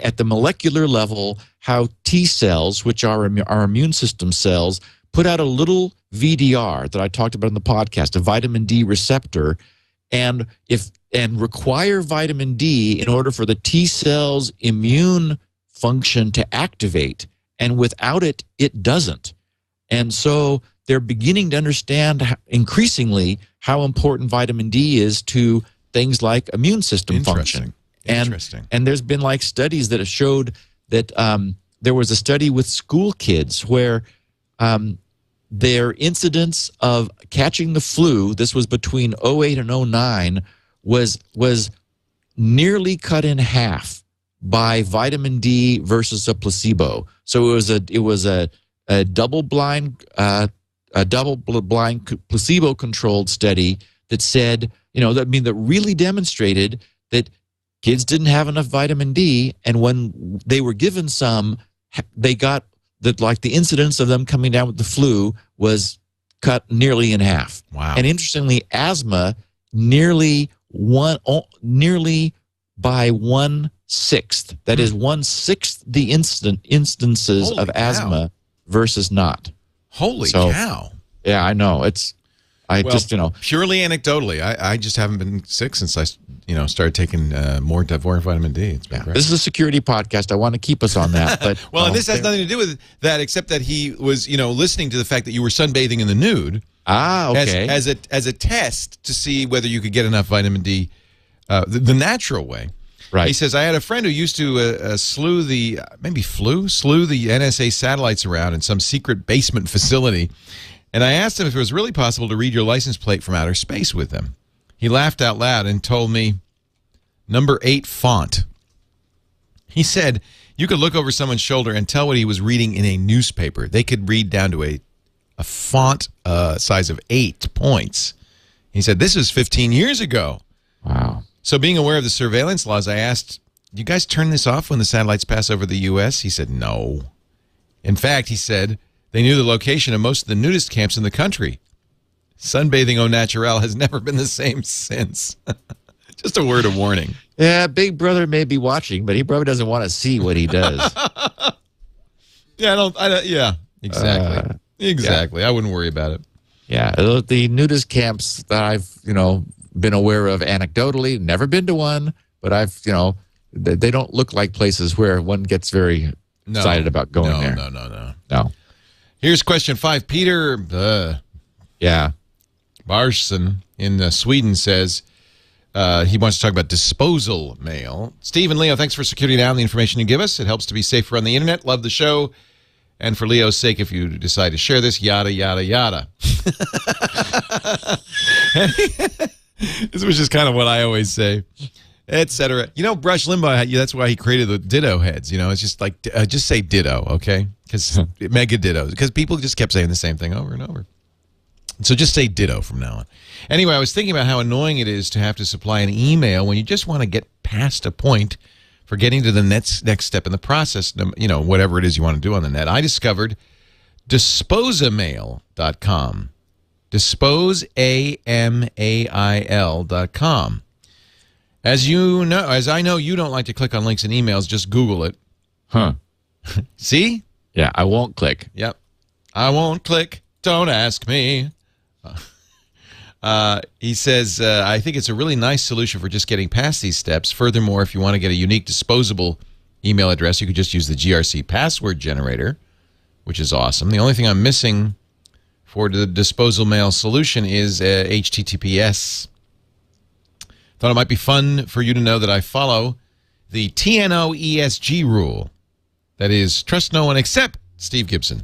at the molecular level how T cells, which are our immune system cells, put out a little VDR that I talked about in the podcast, a vitamin D receptor, and require vitamin D in order for the T cells' immune function to activate. And without it, it doesn't. And so they're beginning to understand increasingly how important vitamin D is to things like immune system function. Interesting. And there's been like studies that have showed that there was a study with school kids where their incidence of catching the flu, this was between '08 and '09, was nearly cut in half by vitamin D versus a placebo. So it was a double-blind placebo-controlled study that said, that really demonstrated that kids didn't have enough vitamin D, and when they were given some, they got the incidence of them coming down with the flu was cut nearly in half. Wow. And interestingly, asthma nearly by 1/6. That is 1/6 the instances Holy of cow. asthma versus not. Holy So, cow. Yeah, I know. Purely anecdotally, I just haven't been sick since I started taking more vitamin D. It's been great. This is a security podcast. I want to keep us on that. But Well, and this has nothing to do with that, except that he was, listening to the fact that you were sunbathing in the nude. Okay. As a test to see whether you could get enough vitamin D the natural way. Right. He says, I had a friend who used to slew the NSA satellites around in some secret basement facility. And I asked him if it was really possible to read your license plate from outer space with him. He laughed out loud and told me, number 8 font. He said, you could look over someone's shoulder and tell what he was reading in a newspaper. They could read down to a font size of 8 points. He said, this was 15 years ago. Wow. So being aware of the surveillance laws, I asked, you guys turn this off when the satellites pass over the U.S.? He said, no. In fact, he said, they knew the location of most of the nudist camps in the country. Sunbathing au naturel has never been the same since. Just a word of warning. Yeah, Big Brother may be watching, but he probably doesn't want to see what he does. Yeah, exactly. Exactly. Yeah. I wouldn't worry about it. Yeah, the nudist camps that I've, been aware of anecdotally, never been to one, but I've, they don't look like places where one gets very excited about going there. No. Here's question 5. Peter Barsson in Sweden says he wants to talk about disposal mail. Steve and Leo, thanks for security down the information you give us. It helps to be safer on the internet. Love the show. And for Leo's sake, if you decide to share this, yada, yada, yada. This was just kind of what I always say, etc. Rush Limbaugh, that's why he created the ditto heads. It's just like, just say ditto, okay? Because mega dittos. Because people just kept saying the same thing over and over. So just say ditto from now on. Anyway, I was thinking about how annoying it is to have to supply an email when you just want to get past a point for getting to the next step in the process, whatever it is you want to do on the net. I discovered disposamail.com. disposamail.com. As I know you don't like to click on links in emails, just Google it. Huh. See? Yeah, I won't click. Yep. I won't click. Don't ask me. He says, I think it's a really nice solution for just getting past these steps. Furthermore, if you want to get a unique disposable email address, you could just use the GRC password generator, which is awesome. The only thing I'm missing for the disposal mail solution is HTTPS. Thought it might be fun for you to know that I follow the TNO-ESG rule. That is, trust no one except Steve Gibson.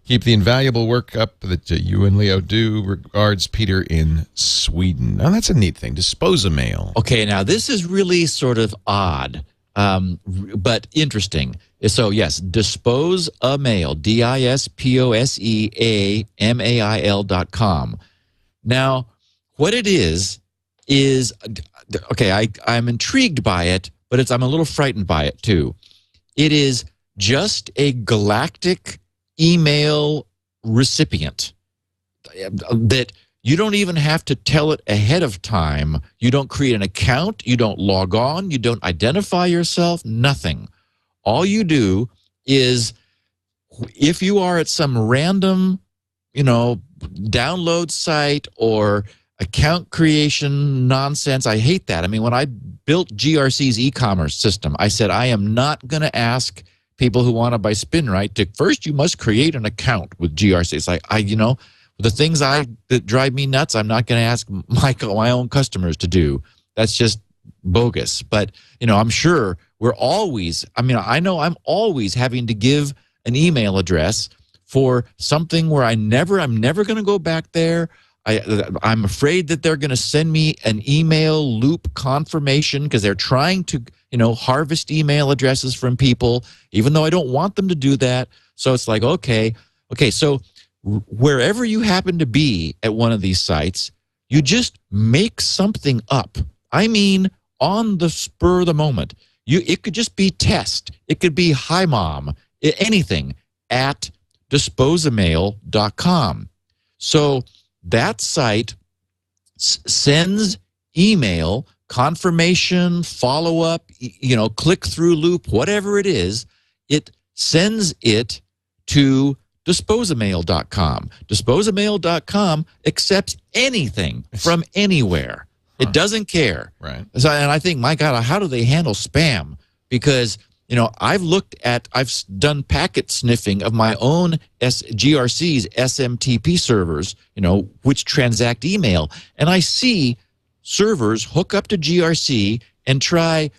Keep the invaluable work up that you and Leo do. Regards, Peter in Sweden. Now, that's a neat thing. Disposamail. Okay, now this is really sort of odd, but interesting. So, yes, disposamail, disposemail.com. Now, what it is, okay, I'm intrigued by it, but I'm a little frightened by it, too. It is just a galactic email recipient that you don't even have to tell it ahead of time. You don't create an account. You don't log on. You don't identify yourself. Nothing. All you do is, if you are at some random, download site or account creation nonsense, I hate that. I mean, when I built GRC's e-commerce system, I said, I am not going to ask people who want to buy Spinrite to first, you must create an account with GRC. It's like, the things that drive me nuts, I'm not going to ask my own customers to do. That's just bogus. But, I'm sure we're always, I know I'm always having to give an email address for something where I'm never going to go back there. I'm afraid that they're going to send me an email loop confirmation because they're trying to, harvest email addresses from people, even though I don't want them to do that. So it's like, okay. So wherever you happen to be at one of these sites, you just make something up. I mean, on the spur of the moment. It could just be test. It could be hi mom, anything at disposamail.com. So that site sends email, confirmation, follow-up, click-through loop, whatever it is. It sends it to disposamail.com. Disposamail.com accepts anything from anywhere. It doesn't care. Right. So, and I think, my God, how do they handle spam? Because, I've done packet sniffing of my own GRC's SMTP servers, which transact email. And I see servers hook up to GRC and try,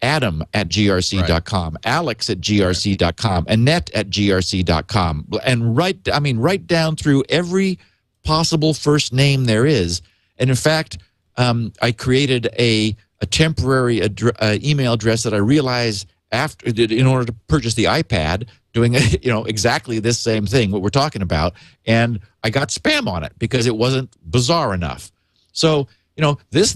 Adam at grc.com, right. Alex at grc.com, Annette at grc.com, and right down through every possible first name there is. And in fact, I created a temporary email address that I realized in order to purchase the iPad, doing exactly this same thing, what we're talking about, and I got spam on it because it wasn't bizarre enough. So this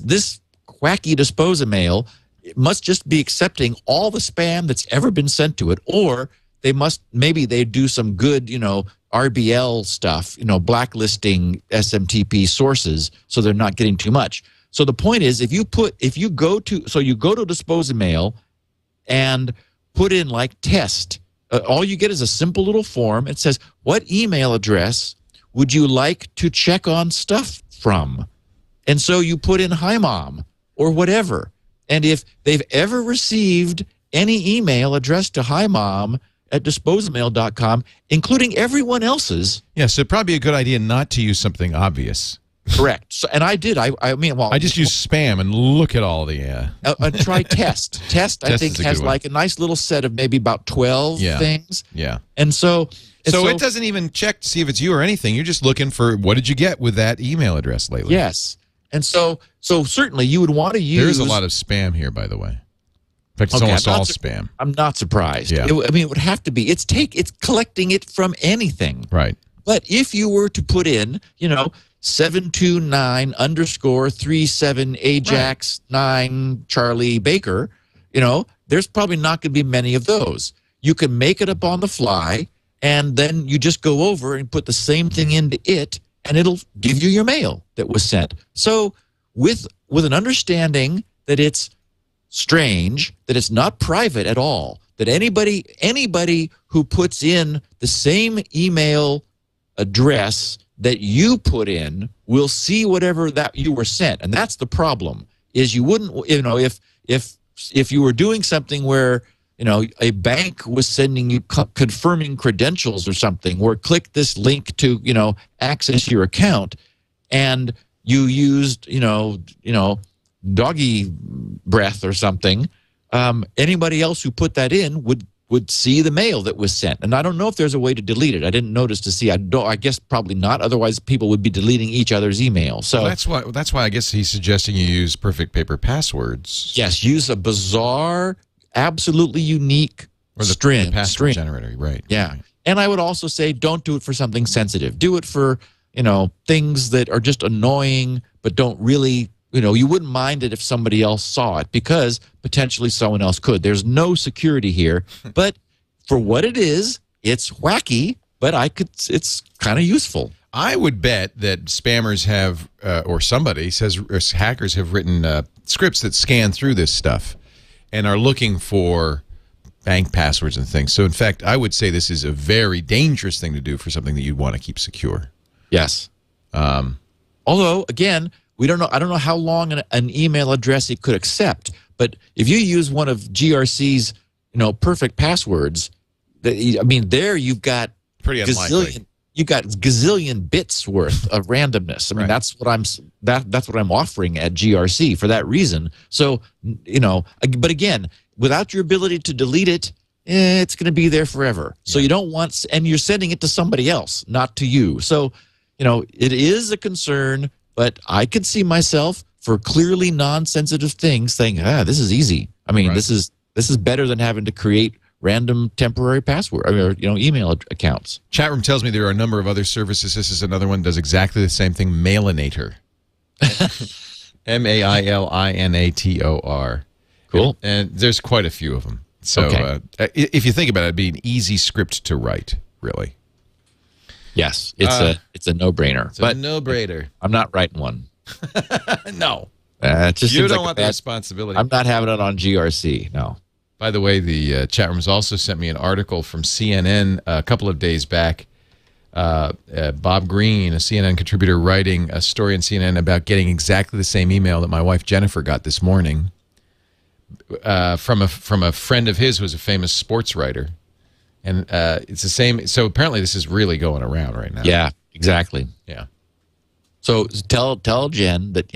wacky Disposamail, it must just be accepting all the spam that's ever been sent to it, or maybe they do some good RBL stuff, blacklisting SMTP sources so they're not getting too much. So the point is, if you go to Disposamail and put in like test, all you get is a simple little form. It says, what email address would you like to check on stuff from? And so you put in hi mom or whatever. And if they've ever received any email addressed to hi mom at disposamail.com, including everyone else's. Yes, it'd probably be a good idea not to use something obvious. Correct. So, and I did. I just use spam and look at all the. Try test. Test, I think, has like a nice little set of maybe about 12 things. Yeah. And so it doesn't even check to see if it's you or anything. You're just looking for what did you get with that email address lately. Yes. And so certainly you would want to use. There's a lot of spam here, by the way. In fact, it's almost all spam. I'm not surprised. Yeah. It would have to be. It's collecting it from anything. Right. But if you were to put in, 729_37 Ajax 9 Charlie Baker, there's probably not going to be many of those. You can make it up on the fly, and then you just go over and put the same thing into it, and it'll give you your mail that was sent. So with an understanding that it's strange, that it's not private at all, that anybody who puts in the same email address that you put in will see whatever that you were sent. And that's the problem, is you wouldn't, if you were doing something where, a bank was sending you confirming credentials or something, or click this link to, access your account, and you used, doggy breath or something, anybody else who put that in would see the mail that was sent. And I don't know if there's a way to delete it. I didn't notice to see. I guess probably not. Otherwise, people would be deleting each other's email. So that's why I guess he's suggesting you use perfect paper passwords. Yes, use a bizarre, absolutely unique string. Password generator, right? Yeah. Right. And I would also say, don't do it for something sensitive. Do it for things that are just annoying, but don't really. You wouldn't mind it if somebody else saw it, because potentially someone else could. There's no security here, but for what it is, it's wacky, but it's kind of useful. I would bet that spammers have, or hackers have written scripts that scan through this stuff and are looking for bank passwords and things. So in fact, I would say this is a very dangerous thing to do for something that you'd want to keep secure. Yes. Although, again, I don't know how long an email address it could accept, but if you use one of GRC's, perfect passwords, there you've got pretty unlikely. You got gazillion bits worth of randomness. I mean, that's what I'm offering at GRC for that reason. So, but again, without your ability to delete it, it's going to be there forever. So you don't want, and you're sending it to somebody else, not to you. So, it is a concern, but I could see myself for clearly non-sensitive things saying, this is easy. I mean, this is better than having to create random temporary password or email accounts. Chat room tells me there are a number of other services. This is another one that does exactly the same thing. Mailinator. Mailinator. Cool. And there's quite a few of them. So if you think about it, it'd be an easy script to write, really. Yes, it's a no-brainer. It's a no-brainer. I'm not writing one. No. It just You seems don't like want the responsibility. I'm not having it on GRC, no. By the way, the chat rooms also sent me an article from CNN a couple of days back. Bob Green, a CNN contributor, writing a story in CNN about getting exactly the same email that my wife Jennifer got this morning from a friend of his who was a famous sports writer. And it's the same. So apparently this is really going around right now. Yeah, exactly. Yeah. So tell Jen that,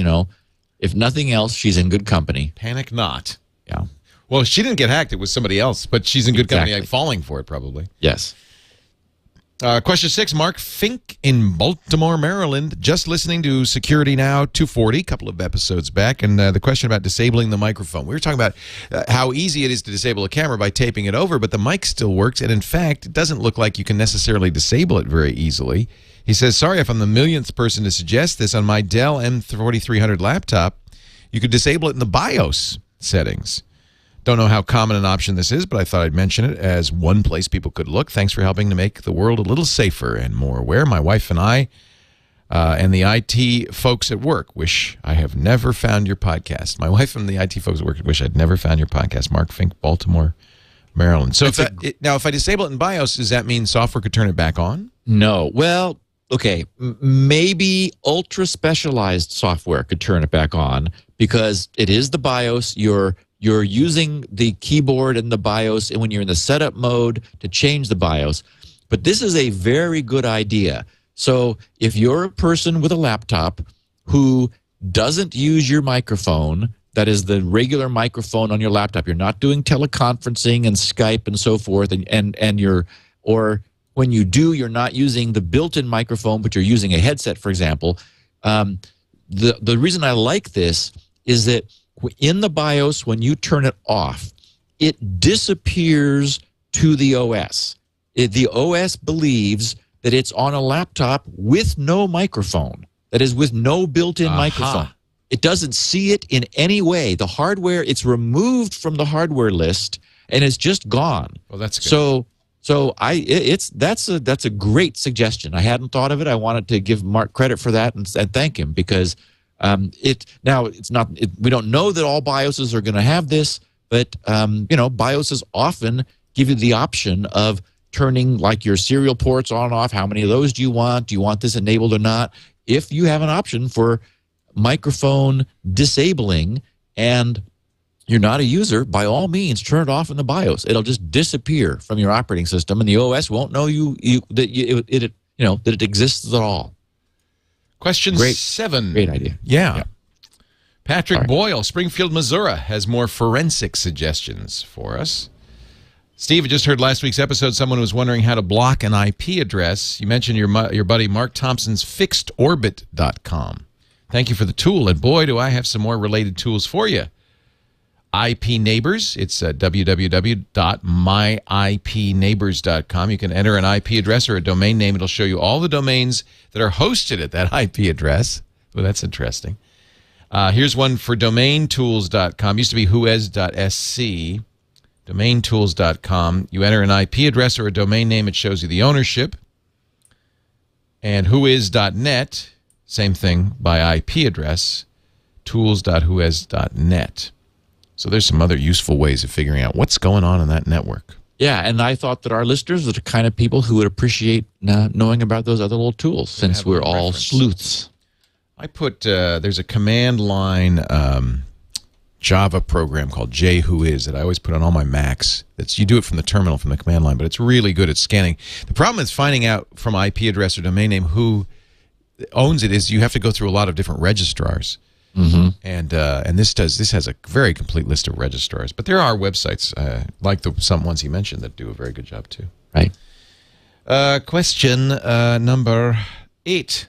if nothing else, she's in good company. Panic not. Yeah. Well, she didn't get hacked. It was somebody else, but she's in good company, like, falling for it probably. Yes. Question 6, Mark Fink in Baltimore, Maryland. Just listening to Security Now 240, a couple of episodes back, and the question about disabling the microphone. We were talking about how easy it is to disable a camera by taping it over, but the mic still works, and in fact, it doesn't look like you can necessarily disable it very easily. He says, sorry if I'm the millionth person to suggest this. On my Dell M4300 laptop, you could disable it in the BIOS settings. Don't know how common an option this is, but I thought I'd mention it as one place people could look. Thanks for helping to make the world a little safer and more aware. My wife and I and the IT folks at work wish I have never found your podcast. My wife and the IT folks at work wish I'd never found your podcast. Mark Fink, Baltimore, Maryland. So if I disable it in BIOS, does that mean software could turn it back on? No. Well, okay, maybe ultra-specialized software could turn it back on because it is the BIOS. You're using the keyboard in the BIOS and when you're in the setup mode to change the BIOS. But this is a very good idea. So if you're a person with a laptop who doesn't use your microphone, that is the regular microphone on your laptop, you're not doing teleconferencing and Skype and so forth, or when you do, you're not using the built-in microphone, but you're using a headset, for example. The reason I like this is that in the BIOS, when you turn it off, it disappears to the OS. The OS believes that it's on a laptop with no microphone, that is, with no built-in microphone. It doesn't see it in any way. The hardware, it's removed from the hardware list, and it's just gone. Well, that's good. That's a great suggestion. I hadn't thought of it. I wanted to give Mark credit for that and thank him because we don't know that all BIOSes are going to have this, but BIOSes often give you the option of turning like your serial ports on and off. How many of those do you want? Do you want this enabled or not? If you have an option for microphone disabling and you're not a user, by all means, turn it off in the BIOS. It'll just disappear from your operating system, and the OS won't know that it exists at all. Question 7. Great idea. Yeah. Patrick Boyle, Springfield, Missouri, has more forensic suggestions for us. Steve, I just heard last week's episode. Someone was wondering how to block an IP address. You mentioned your buddy Mark Thompson's fixedorbit.com. Thank you for the tool, and boy, do I have some more related tools for you. IP Neighbors, it's www.myipneighbors.com. You can enter an IP address or a domain name. It'll show you all the domains that are hosted at that IP address. Well, that's interesting. Here's one for domaintools.com. Used to be whoes.sc. Domaintools.com. You enter an IP address or a domain name. It shows you the ownership. And whois.net, same thing by IP address, tools.whois.net. So there's some other useful ways of figuring out what's going on in that network. Yeah, and I thought that our listeners are the kind of people who would appreciate knowing about those other little tools since we're all sleuths. I put, there's a command line Java program called JWhois that I always put on all my Macs. You do it from the terminal, from the command line, but it's really good at scanning. The problem is finding out from IP address or domain name who owns it is you have to go through a lot of different registrars. And this has a very complete list of registrars. But there are websites like some ones he mentioned that do a very good job too. Right. Question number 8.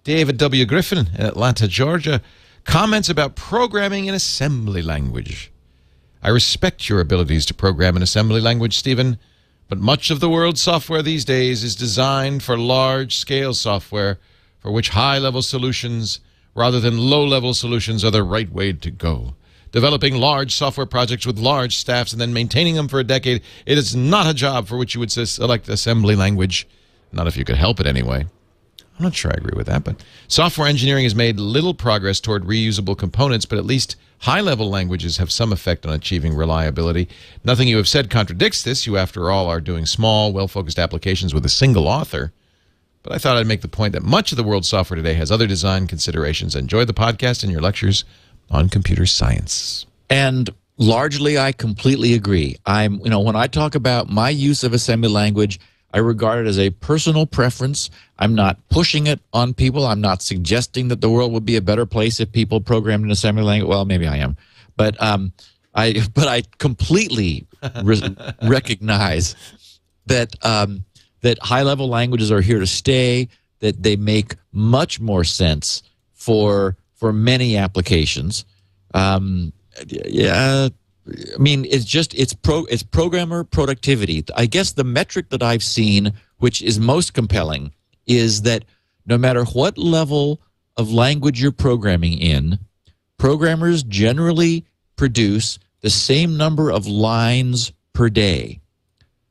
David W. Griffin in Atlanta, Georgia, comments about programming in assembly language. I respect your abilities to program in assembly language, Stephen, but much of the world's software these days is designed for large-scale software for which high-level solutions rather than low-level solutions are the right way to go. Developing large software projects with large staffs and then maintaining them for a decade, it is not a job for which you would select assembly language. Not if you could help it anyway. I'm not sure I agree with that, but software engineering has made little progress toward reusable components, but at least high-level languages have some effect on achieving reliability. Nothing you have said contradicts this. You, after all, are doing small, well-focused applications with a single author. But I thought I'd make the point that much of the world's software today has other design considerations. Enjoy the podcast and your lectures on computer science. And largely, I completely agree. When I talk about my use of assembly language, I regard it as a personal preference. I'm not pushing it on people. I'm not suggesting that the world would be a better place if people programmed in assembly language. Well, maybe I am, but I completely recognize that that high-level languages are here to stay. That they make much more sense for many applications. It's programmer productivity. I guess the metric that I've seen, which is most compelling, is that no matter what level of language you're programming in, programmers generally produce the same number of lines per day.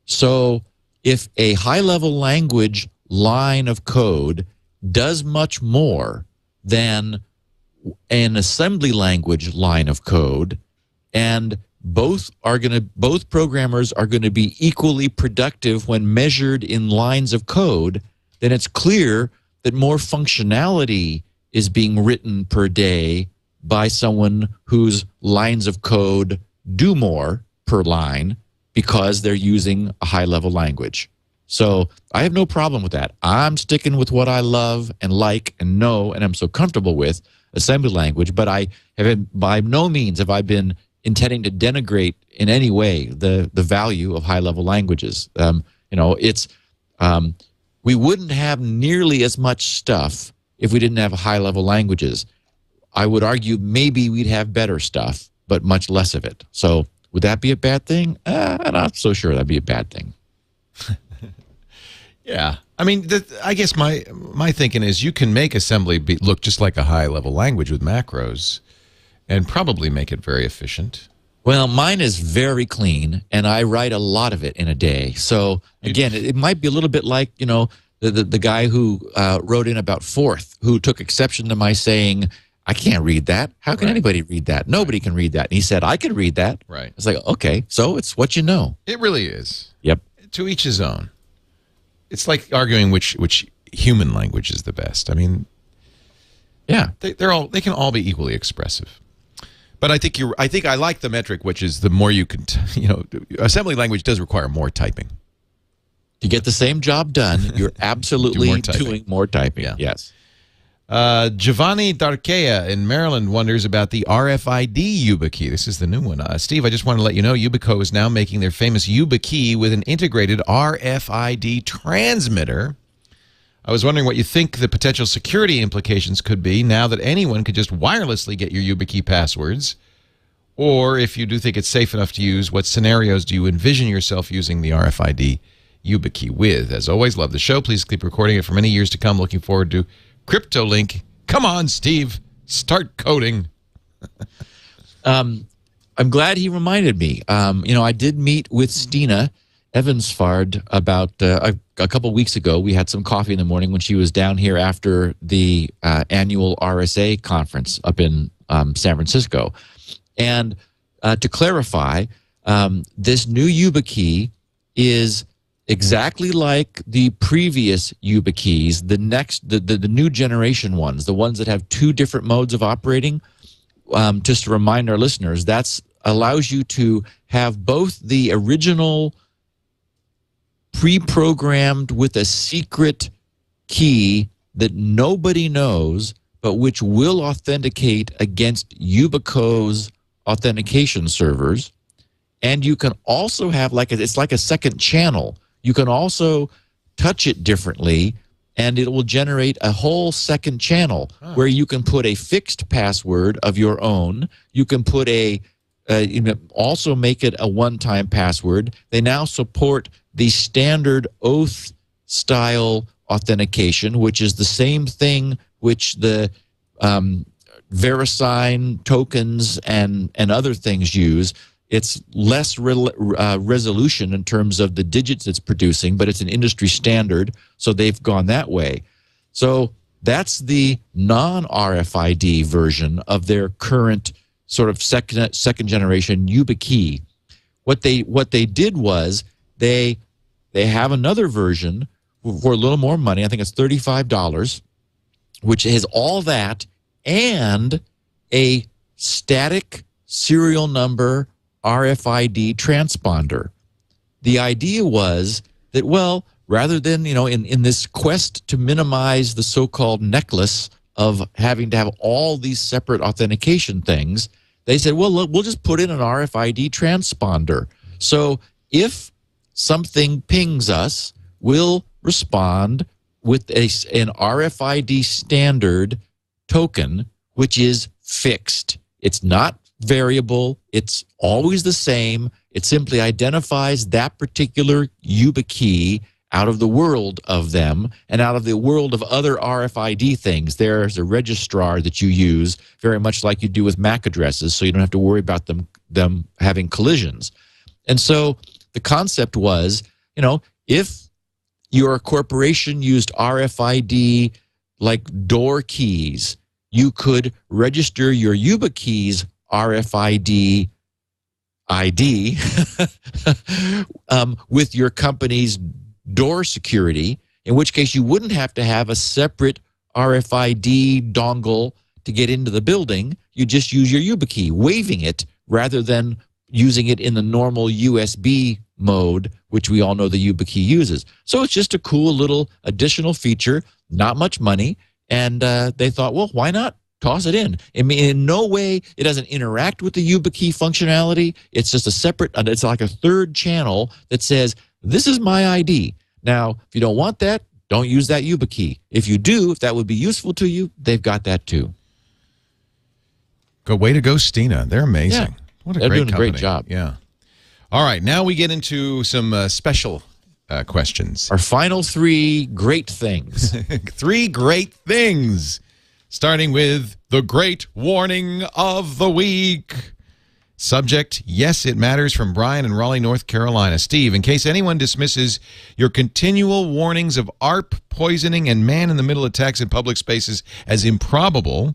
So if a high-level language line of code does much more than an assembly language line of code, and both programmers are going to be equally productive when measured in lines of code, then it's clear that more functionality is being written per day by someone whose lines of code do more per line because they're using a high-level language. So I have no problem with that. I'm sticking with what I love and like and know and I'm so comfortable with, assembly language, but I have by no means have I been intending to denigrate in any way the value of high-level languages. We wouldn't have nearly as much stuff if we didn't have high-level languages. I would argue maybe we'd have better stuff, but much less of it. So would that be a bad thing? I'm not so sure that'd be a bad thing. Yeah. I mean, I guess my thinking is you can make assembly look just like a high-level language with macros and probably make it very efficient. Well, mine is very clean, and I write a lot of it in a day. So, again, it might be a little bit like, the guy who wrote in about Forth, who took exception to my saying, I can't read that. How can anybody read that? Nobody can read that. And he said, I can read that. Right. It's like, okay, so it's what you know. It really is. Yep. To each his own. It's like arguing which human language is the best. I mean, yeah, they can all be equally expressive. But I think I like the metric, which is the more you can, assembly language does require more typing. To get the same job done, you're absolutely doing more typing. Yeah. Yes. Giovanni Darkea in Maryland wonders about the RFID YubiKey. This is the new one. Steve, I just want to let you know Yubico is now making their famous YubiKey with an integrated RFID transmitter. I was wondering what you think the potential security implications could be now that anyone could just wirelessly get your YubiKey passwords. Or if you do think it's safe enough to use, what scenarios do you envision yourself using the RFID YubiKey with? As always, love the show. Please keep recording it for many years to come. Looking forward to CryptoLink. Come on, Steve. Start coding. I'm glad he reminded me. I did meet with Stina Evansfard about a couple weeks ago. We had some coffee in the morning when she was down here after the annual RSA conference up in San Francisco. And to clarify, this new YubiKey is exactly like the previous YubiKeys, the new generation ones, the ones that have two different modes of operating. Just to remind our listeners, that allows you to have both the original pre-programmed with a secret key that nobody knows, but which will authenticate against Yubico's authentication servers. And you can also have it's like a second channel. You can also touch it differently, and it will generate a whole second channel where you can put a fixed password of your own. You can put also make it a one-time password. They now support the standard oath style authentication, which is the same thing which the VeriSign tokens and other things use. It's less resolution in terms of the digits it's producing, but it's an industry standard, so they've gone that way. So that's the non-RFID version of their current sort of second generation YubiKey. What they did was they have another version for a little more money. I think it's $35, which has all that and a static serial number RFID transponder. The idea was that, well, rather than, in this quest to minimize the so-called necklace of having to have all these separate authentication things, they said, well, look, we'll just put in an RFID transponder. So if something pings us, we'll respond with an RFID standard token, which is fixed. It's not variable. It's always the same. It simply identifies that particular YubiKey out of the world of them and out of the world of other RFID things. There's a registrar that you use, very much like you do with MAC addresses, so you don't have to worry about them having collisions. And so the concept was, if your corporation used RFID like door keys, you could register your YubiKeys RFID ID with your company's door security, in which case you wouldn't have to have a separate RFID dongle to get into the building. You just use your YubiKey, waving it rather than using it in the normal USB mode, which we all know the YubiKey uses. So it's just a cool little additional feature, not much money, and they thought, well, why not toss it in? I mean, in no way it doesn't interact with the YubiKey functionality. It's just a separate, it's like a third channel that says, this is my ID. Now, if you don't want that, don't use that YubiKey. If you do, if that would be useful to you, they've got that too. Way to go, Stina. They're amazing. Yeah. What a They're great doing company. a great job. Yeah. All right, now we get into some special questions. Our final three great things. 3 great things. Starting with the great warning of the week. Subject, yes, it matters, from Brian in Raleigh, North Carolina. Steve, in case anyone dismisses your continual warnings of ARP, poisoning, and man-in-the-middle attacks in public spaces as improbable,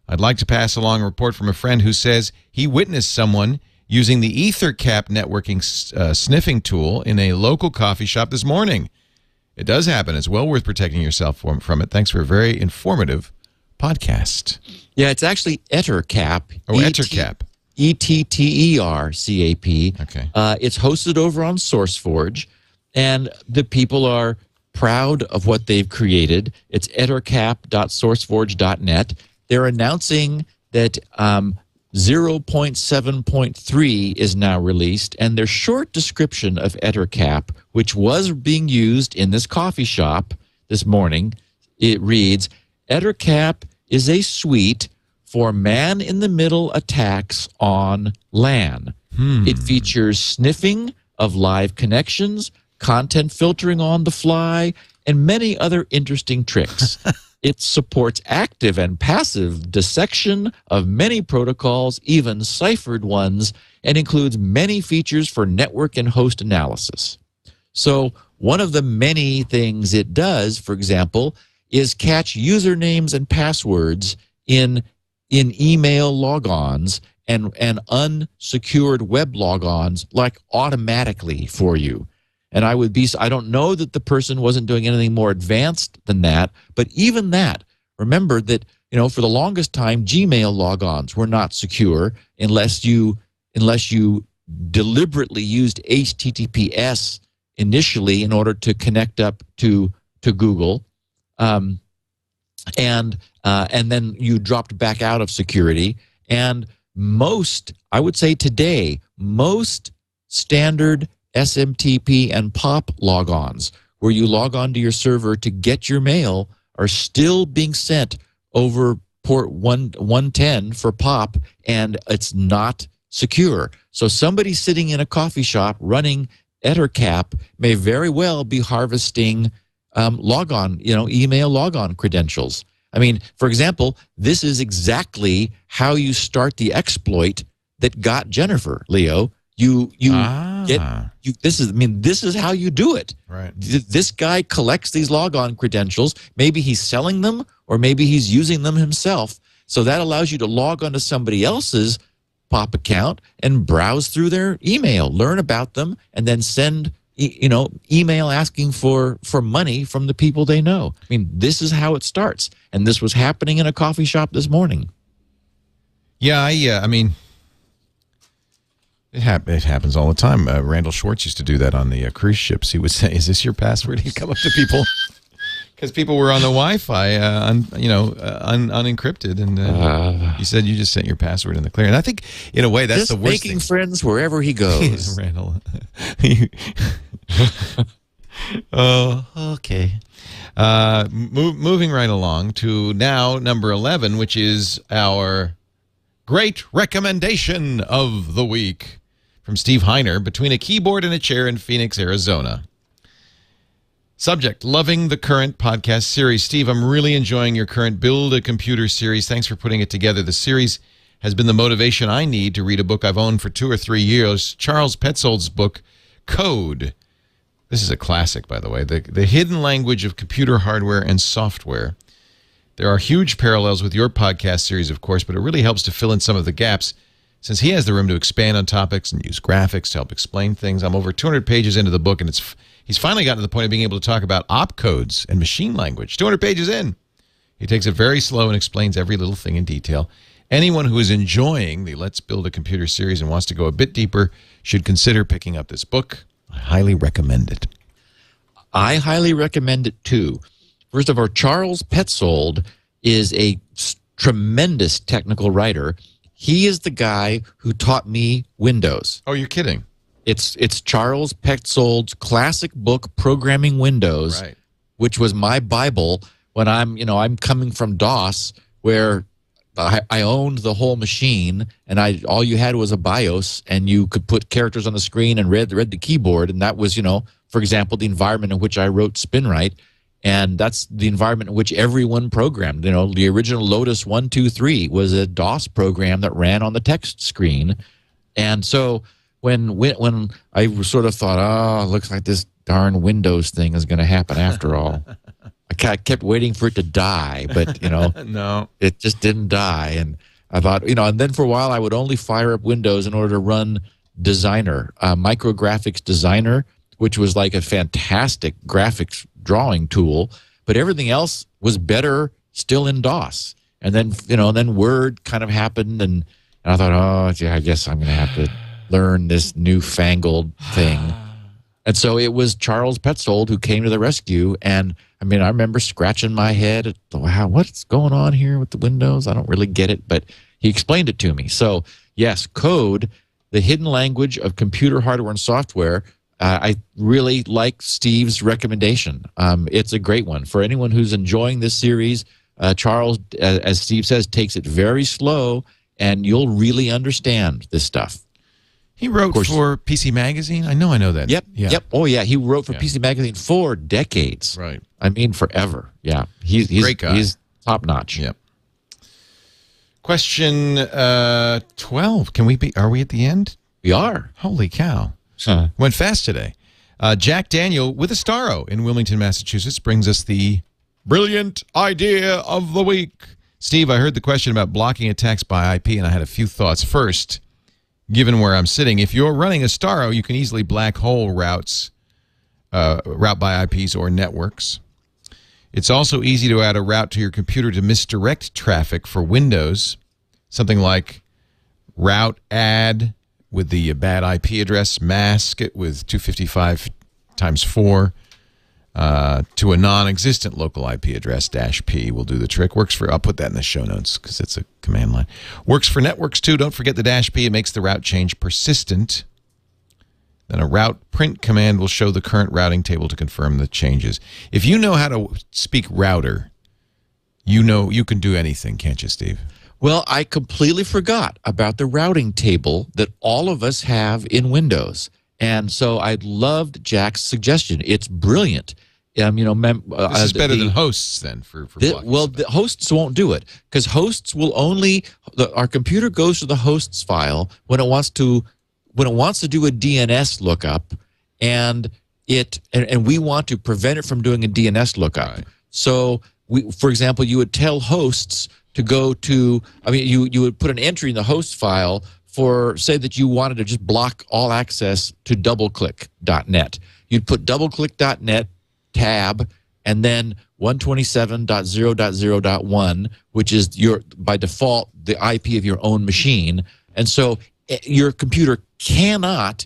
I'd like to pass along a report from a friend who says he witnessed someone using the EtherCap networking sniffing tool in a local coffee shop this morning. It does happen. It's well worth protecting yourself from it. Thanks for a very informative podcast. Yeah, it's actually EtherCap. Oh, EtherCap. ETTERCAP. Okay. It's hosted over on SourceForge, and the people are proud of what they've created. It's ethercap.sourceforge.net. They're announcing that 0.7.3 is now released, and their short description of EtherCap, which was being used in this coffee shop this morning, it reads, EtherCap is a suite for man-in-the-middle attacks on LAN. It features sniffing of live connections, content filtering on the fly, and many other interesting tricks. It supports active and passive dissection of many protocols, even ciphered ones, and includes many features for network and host analysis. So one of the many things it does, for example, is catch usernames and passwords in email logons and unsecured web logons, like automatically for you. And I don't know that the person wasn't doing anything more advanced than that, but even that, remember that, for the longest time, Gmail logons were not secure unless you deliberately used HTTPS initially in order to connect up to Google. and then you dropped back out of security. And most, I would say today, most standard SMTP and POP logons, where you log on to your server to get your mail, are still being sent over port 110 for POP, and it's not secure. So somebody sitting in a coffee shop running Ettercap may very well be harvesting email logon credentials. I mean, for example, this is exactly how you start the exploit that got Jennifer, Leo. This is how you do it. Right. This guy collects these logon credentials. Maybe he's selling them, or maybe he's using them himself. So that allows you to log onto somebody else's POP account and browse through their email, learn about them, and then send email asking for money from the people they know. I mean, this is how it starts, and this was happening in a coffee shop this morning. Yeah, I mean, it happens all the time. Randall Schwartz used to do that on the cruise ships. He would say, "Is this your password?" He'd come up to people because people were on the Wi-Fi, unencrypted, and he said, "You just sent your password in the clear." And I think, in a way, that's the worst thing. Making friends wherever he goes. Randall. Oh, okay. Moving right along to now number 11, which is our great recommendation of the week from Steve Heiner, Between a Keyboard and a Chair in Phoenix, Arizona. Subject, loving the current podcast series. Steve, I'm really enjoying your current Build a Computer series. Thanks for putting it together. The series has been the motivation I need to read a book I've owned for 2 or 3 years, Charles Petzold's book, Code. This is a classic, by the way. The hidden language of computer hardware and software. There are huge parallels with your podcast series, of course, but it really helps to fill in some of the gaps since he has the room to expand on topics and use graphics to help explain things. I'm over 200 pages into the book, and he's finally gotten to the point of being able to talk about opcodes and machine language. 200 pages in. He takes it very slow and explains every little thing in detail. Anyone who is enjoying the Let's Build a Computer series and wants to go a bit deeper should consider picking up this book. I highly recommend it. I highly recommend it, too. First of all, Charles Petzold is a tremendous technical writer. He is the guy who taught me Windows. Oh, you're kidding. It's Charles Petzold's classic book, Programming Windows, Right. which was my Bible when I'm coming from DOS, where I owned the whole machine, and all you had was a BIOS, and you could put characters on the screen and read the keyboard, and that was, for example, the environment in which I wrote Spinrite, and that's the environment in which everyone programmed. The original Lotus 123 was a DOS program that ran on the text screen, and so when I sort of thought, oh, it looks like this darn Windows thing is going to happen after all. I kept waiting for it to die, but, No. it just didn't die. And I thought, and then for a while I would only fire up Windows in order to run Designer, Micrographics Designer, which was like a fantastic graphics drawing tool, but everything else was better still in DOS. And then, then Word kind of happened, and I thought, oh, yeah, I guess I'm going to have to learn this newfangled thing. And so it was Charles Petzold who came to the rescue. And I mean, I remember scratching my head at, wow, what's going on here with the Windows? I don't really get it, but he explained it to me. So yes, Code, the hidden language of computer hardware and software. I really like Steve's recommendation. It's a great one. For anyone who's enjoying this series, Charles, as Steve says, takes it very slow, and you'll really understand this stuff. He wrote for PC Magazine? I know that. Yep. Yeah. Yep. Oh, yeah. He wrote for PC Magazine for decades. Right. I mean, forever. Yeah. He's great guy. He's top notch. Yep. Question 12. Are we at the end? We are. Holy cow. Went fast today. Jack Daniel with a Starro in Wilmington, Massachusetts brings us the brilliant idea of the week. Steve, I heard the question about blocking attacks by IP, and I had a few thoughts. First, given where I'm sitting, if you're running a Starro, you can easily black hole route by IPs or networks. It's also easy to add a route to your computer to misdirect traffic for Windows, something like route add with the bad IP address, mask it with 255 times 4. to a non-existent local IP address, -P will do the trick. Works for, I'll put that in the show notes because it's a command line. Works for networks too. Don't forget the -P. It makes the route change persistent. Then a route print command will show the current routing table to confirm the changes. If you know how to speak router, you know you can do anything, can't you, Steve? Well, I completely forgot about the routing table that all of us have in Windows. And so I loved Jack's suggestion. It's brilliant. This is better than hosts then for well, the hosts won't do it because hosts will only our computer goes to the hosts file when it wants to do a DNS lookup, and we want to prevent it from doing a DNS lookup. Right. So for example, you would tell hosts to go to, you would put an entry in the host file for, say that you wanted to just block all access to doubleclick.net. You'd put doubleclick.net tab and then 127.0.0.1, which is by default the IP of your own machine. And so your computer cannot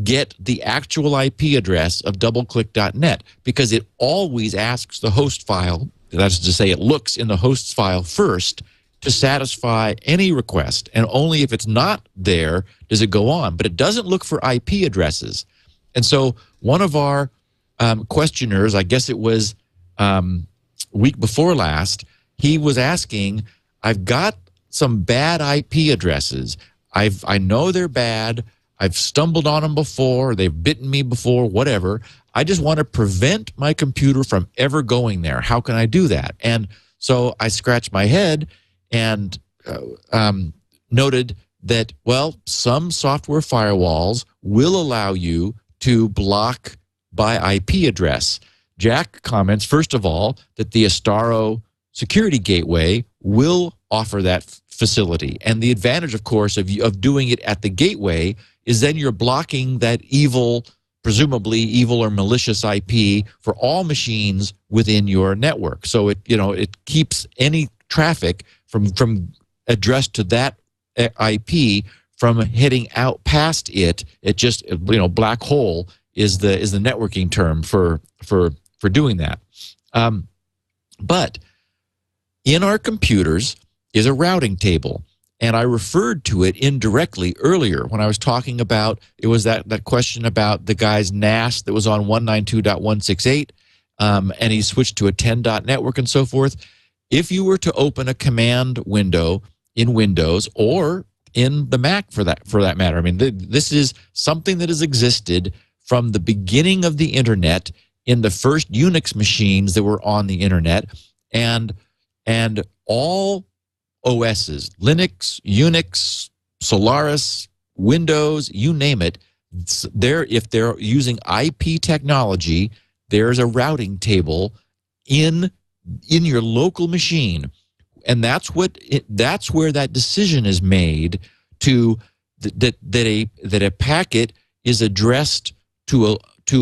get the actual IP address of doubleclick.net because it always asks the host file, that's to say it looks in the hosts file first to satisfy any request, and only if it's not there does it go on. But it doesn't look for IP addresses. And so one of our questioners, I guess it was week before last, he was asking, I've got some bad IP addresses. I know they're bad. I've stumbled on them before. They've bitten me before, whatever. I just want to prevent my computer from ever going there. How can I do that? And so I scratched my head and noted that, well, some software firewalls will allow you to block by IP address. Jack comments, first of all, that the Astaro security gateway will offer that facility. And the advantage, of course, of doing it at the gateway is then you're blocking that presumably evil or malicious IP for all machines within your network. So it keeps any traffic from addressed to that IP from heading out past it. It just, black hole is the networking term for doing that. But in our computers is a routing table. And I referred to it indirectly earlier when I was talking about, it was that question about the guy's NAS that was on 192.168, and he switched to a 10. Network and so forth. If you were to open a command window in Windows or in the Mac for that matter, this is something that has existed from the beginning of the Internet in the first Unix machines that were on the Internet, and all OSs, Linux, Unix, Solaris, Windows, you name it, if they're using IP technology, there's a routing table in your local machine. And that's where that decision is made that a packet is addressed to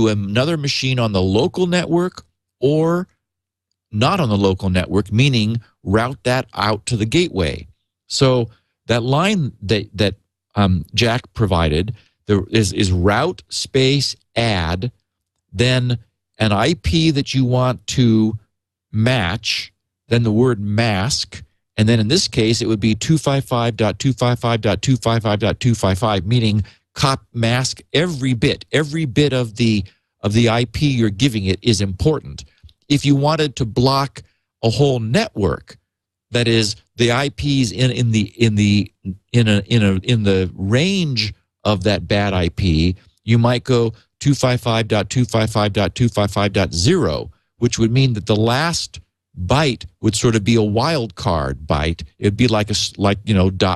another machine on the local network or not on the local network, meaning route that out to the gateway. So that line that Jack provided is route space add, then an IP that you want to match, then the word mask, and then in this case it would be 255.255.255.255, meaning mask every bit of the IP you're giving it is important. If you wanted to block a whole network, that is the IPs in the range of that bad IP, you might go 255.255.255.0, which would mean that the last byte would sort of be a wildcard byte. It'd be like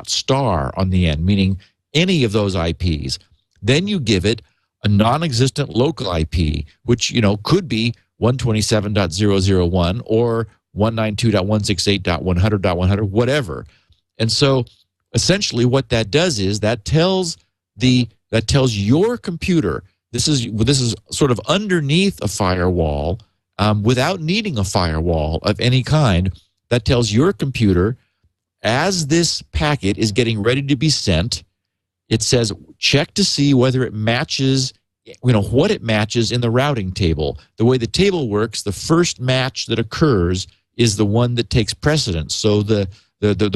.star on the end, meaning any of those IPs. Then you give it a non-existent local IP, which could be 127.001 or 192.168.100.100, whatever. And so essentially what that does is that tells your computer, this is sort of underneath a firewall, without needing a firewall of any kind, that tells your computer, as this packet is getting ready to be sent, it says check to see whether it matches what it matches in the routing table. The way the table works, the first match that occurs is the one that takes precedence. So the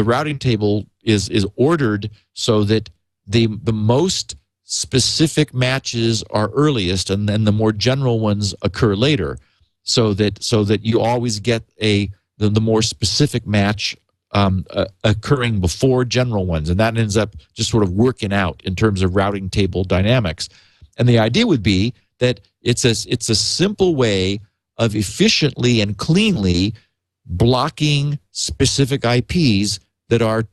routing table is ordered so that the most specific matches are earliest, and then the more general ones occur later, so that you always get the more specific match occurring before general ones, and that ends up just sort of working out in terms of routing table dynamics. And the idea would be that it's a simple way of efficiently and cleanly blocking specific IPs that are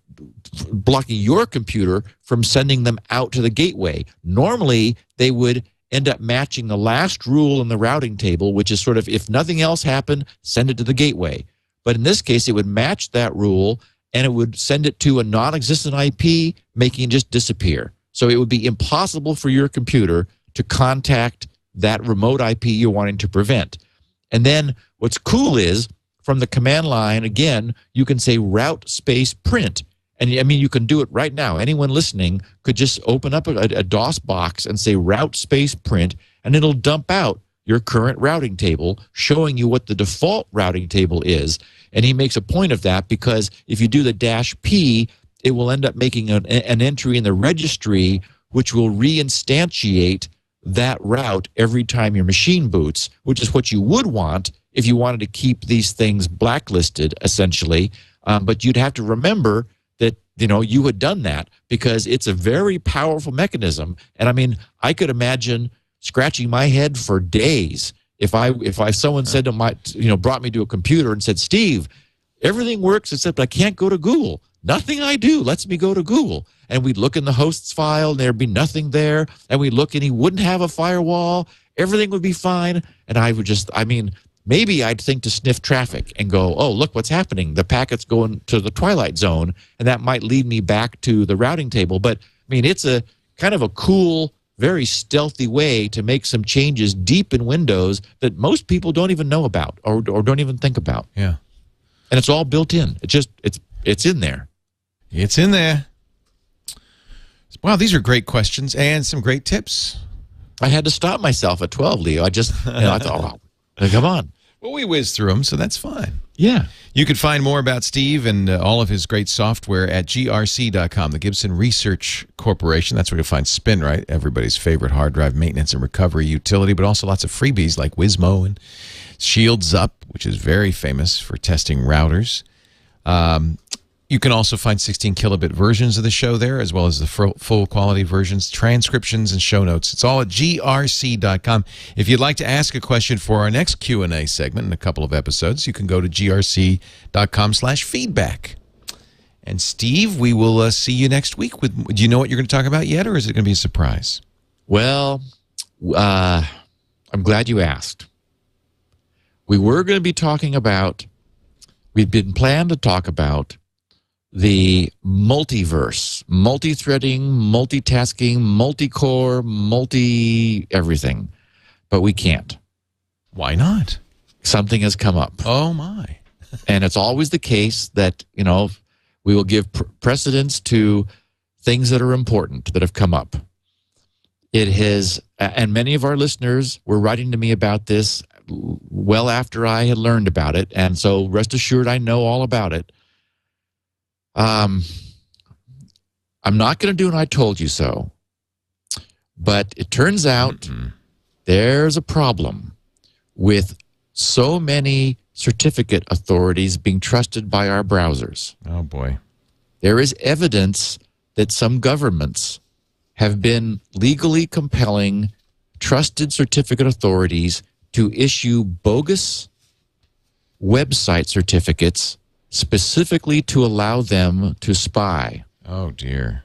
blocking your computer from sending them out to the gateway. Normally, they would end up matching the last rule in the routing table, which is sort of, if nothing else happened, send it to the gateway. But in this case, it would match that rule, and it would send it to a non-existent IP, making it just disappear. So it would be impossible for your computer to contact that remote IP you're wanting to prevent. And then what's cool is, from the command line, again, you can say route space print. And I mean, you can do it right now. Anyone listening could just open up a DOS box and say route space print, and it'll dump out your current routing table, showing you what the default routing table is. And he makes a point of that because if you do the -P, it will end up making an entry in the registry, which will reinstantiate that route every time your machine boots, which is what you would want if you wanted to keep these things blacklisted, essentially. But you'd have to remember that, you had done that, because it's a very powerful mechanism. And I mean, I could imagine scratching my head for days if someone said to brought me to a computer and said, Steve, everything works except I can't go to Google. Nothing I do lets me go to Google. And we'd look in the hosts file, and there'd be nothing there. And we'd look, and he wouldn't have a firewall. Everything would be fine. And I would maybe I'd think to sniff traffic and go, oh, look what's happening. The packet's going to the twilight zone, and that might lead me back to the routing table. But, I mean, it's a kind of a cool, very stealthy way to make some changes deep in Windows that most people don't even know about or don't even think about. Yeah. And it's all built in. It's in there. It's in there. Wow, these are great questions and some great tips. I had to stop myself at 12, Leo. I thought, oh, come on. Well, we whizzed through them, so that's fine. Yeah. You can find more about Steve and all of his great software at grc.com, the Gibson Research Corporation. That's where you'll find Spinrite, everybody's favorite hard drive maintenance and recovery utility, but also lots of freebies like Wizmo and Shields Up, which is very famous for testing routers. You can also find 16 kilobit versions of the show there, as well as the full quality versions, transcriptions, and show notes. It's all at grc.com. If you'd like to ask a question for our next Q&A segment in a couple of episodes, you can go to grc.com/feedback. And Steve, we will see you next week. Do you know what you're going to talk about yet, or is it going to be a surprise? Well, I'm glad you asked. We were going to be talking about, we'd been planned to talk about the multiverse, multi-threading, multitasking, multi-core, multi-everything. But we can't. Why not? Something has come up. Oh, my. And it's always the case that, we will give precedence to things that are important that have come up. It has, and many of our listeners were writing to me about this well after I had learned about it. And so rest assured, I know all about it. I'm not going to do an I told you so, but it turns out there's a problem with so many certificate authorities being trusted by our browsers. Oh, boy. There is evidence that some governments have been legally compelling trusted certificate authorities to issue bogus website certificates specifically to allow them to spy. Oh, dear.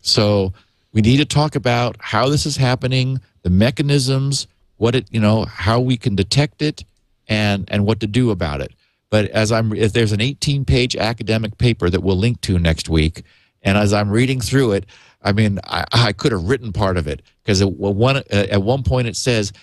So we need to talk about how this is happening, the mechanisms, how we can detect it, and what to do about it. But if there's an 18-page academic paper that we'll link to next week, and as I'm reading through it, I mean, I could have written part of it, because at one point it says,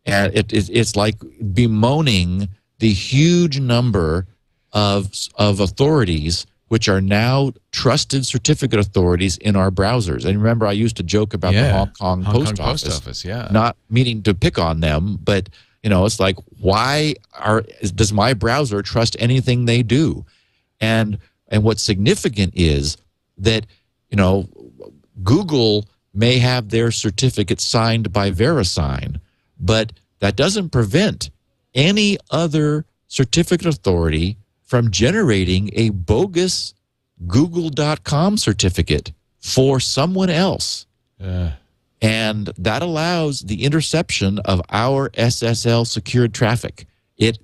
it's like bemoaning the huge number of authorities which are now trusted certificate authorities in our browsers. And remember, I used to joke about the Hong Kong Post Office, not meaning to pick on them, but it's like, why does my browser trust anything they do? And what's significant is that Google may have their certificate signed by VeriSign, but that doesn't prevent any other certificate authority from generating a bogus Google.com certificate for someone else. And that allows the interception of our SSL secured traffic.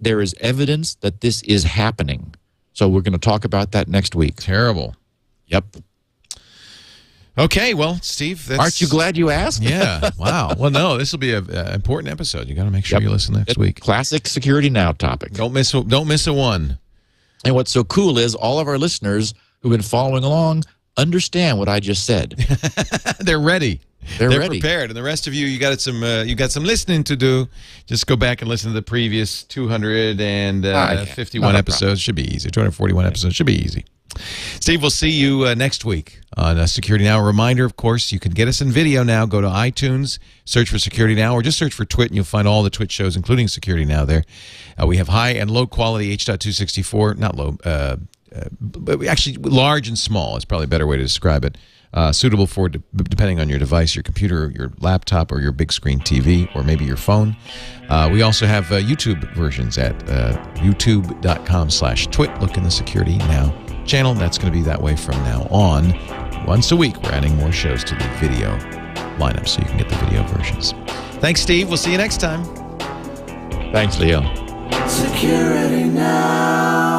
There is evidence that this is happening. So we're going to talk about that next week. Terrible. Yep. Okay, well, Steve, aren't you glad you asked? Yeah. Wow. Well, no, this will be an important episode. You got to make sure you listen next week. Classic Security Now topic. Don't miss a one. And what's so cool is all of our listeners who've been following along understand what I just said. They're ready. They're ready. Prepared. And the rest of you, you got some listening to do. Just go back and listen to the previous 251 episodes. Should be easy. 241 episodes should be easy. Steve, we'll see you next week on Security Now. A reminder, of course, you can get us in video now. Go to iTunes, search for Security Now, or just search for Twit, and you'll find all the Twit shows, including Security Now there. We have high and low quality H.264, not low, but actually large and small is probably a better way to describe it. Suitable for, depending on your device, your computer, your laptop, or your big screen TV, or maybe your phone. We also have YouTube versions at youtube.com/twit. Look in the Security Now channel. That's going to be that way from now on. Once a week, we're adding more shows to the video lineup so you can get the video versions. Thanks, Steve. We'll see you next time. Thanks, Leo. Security Now.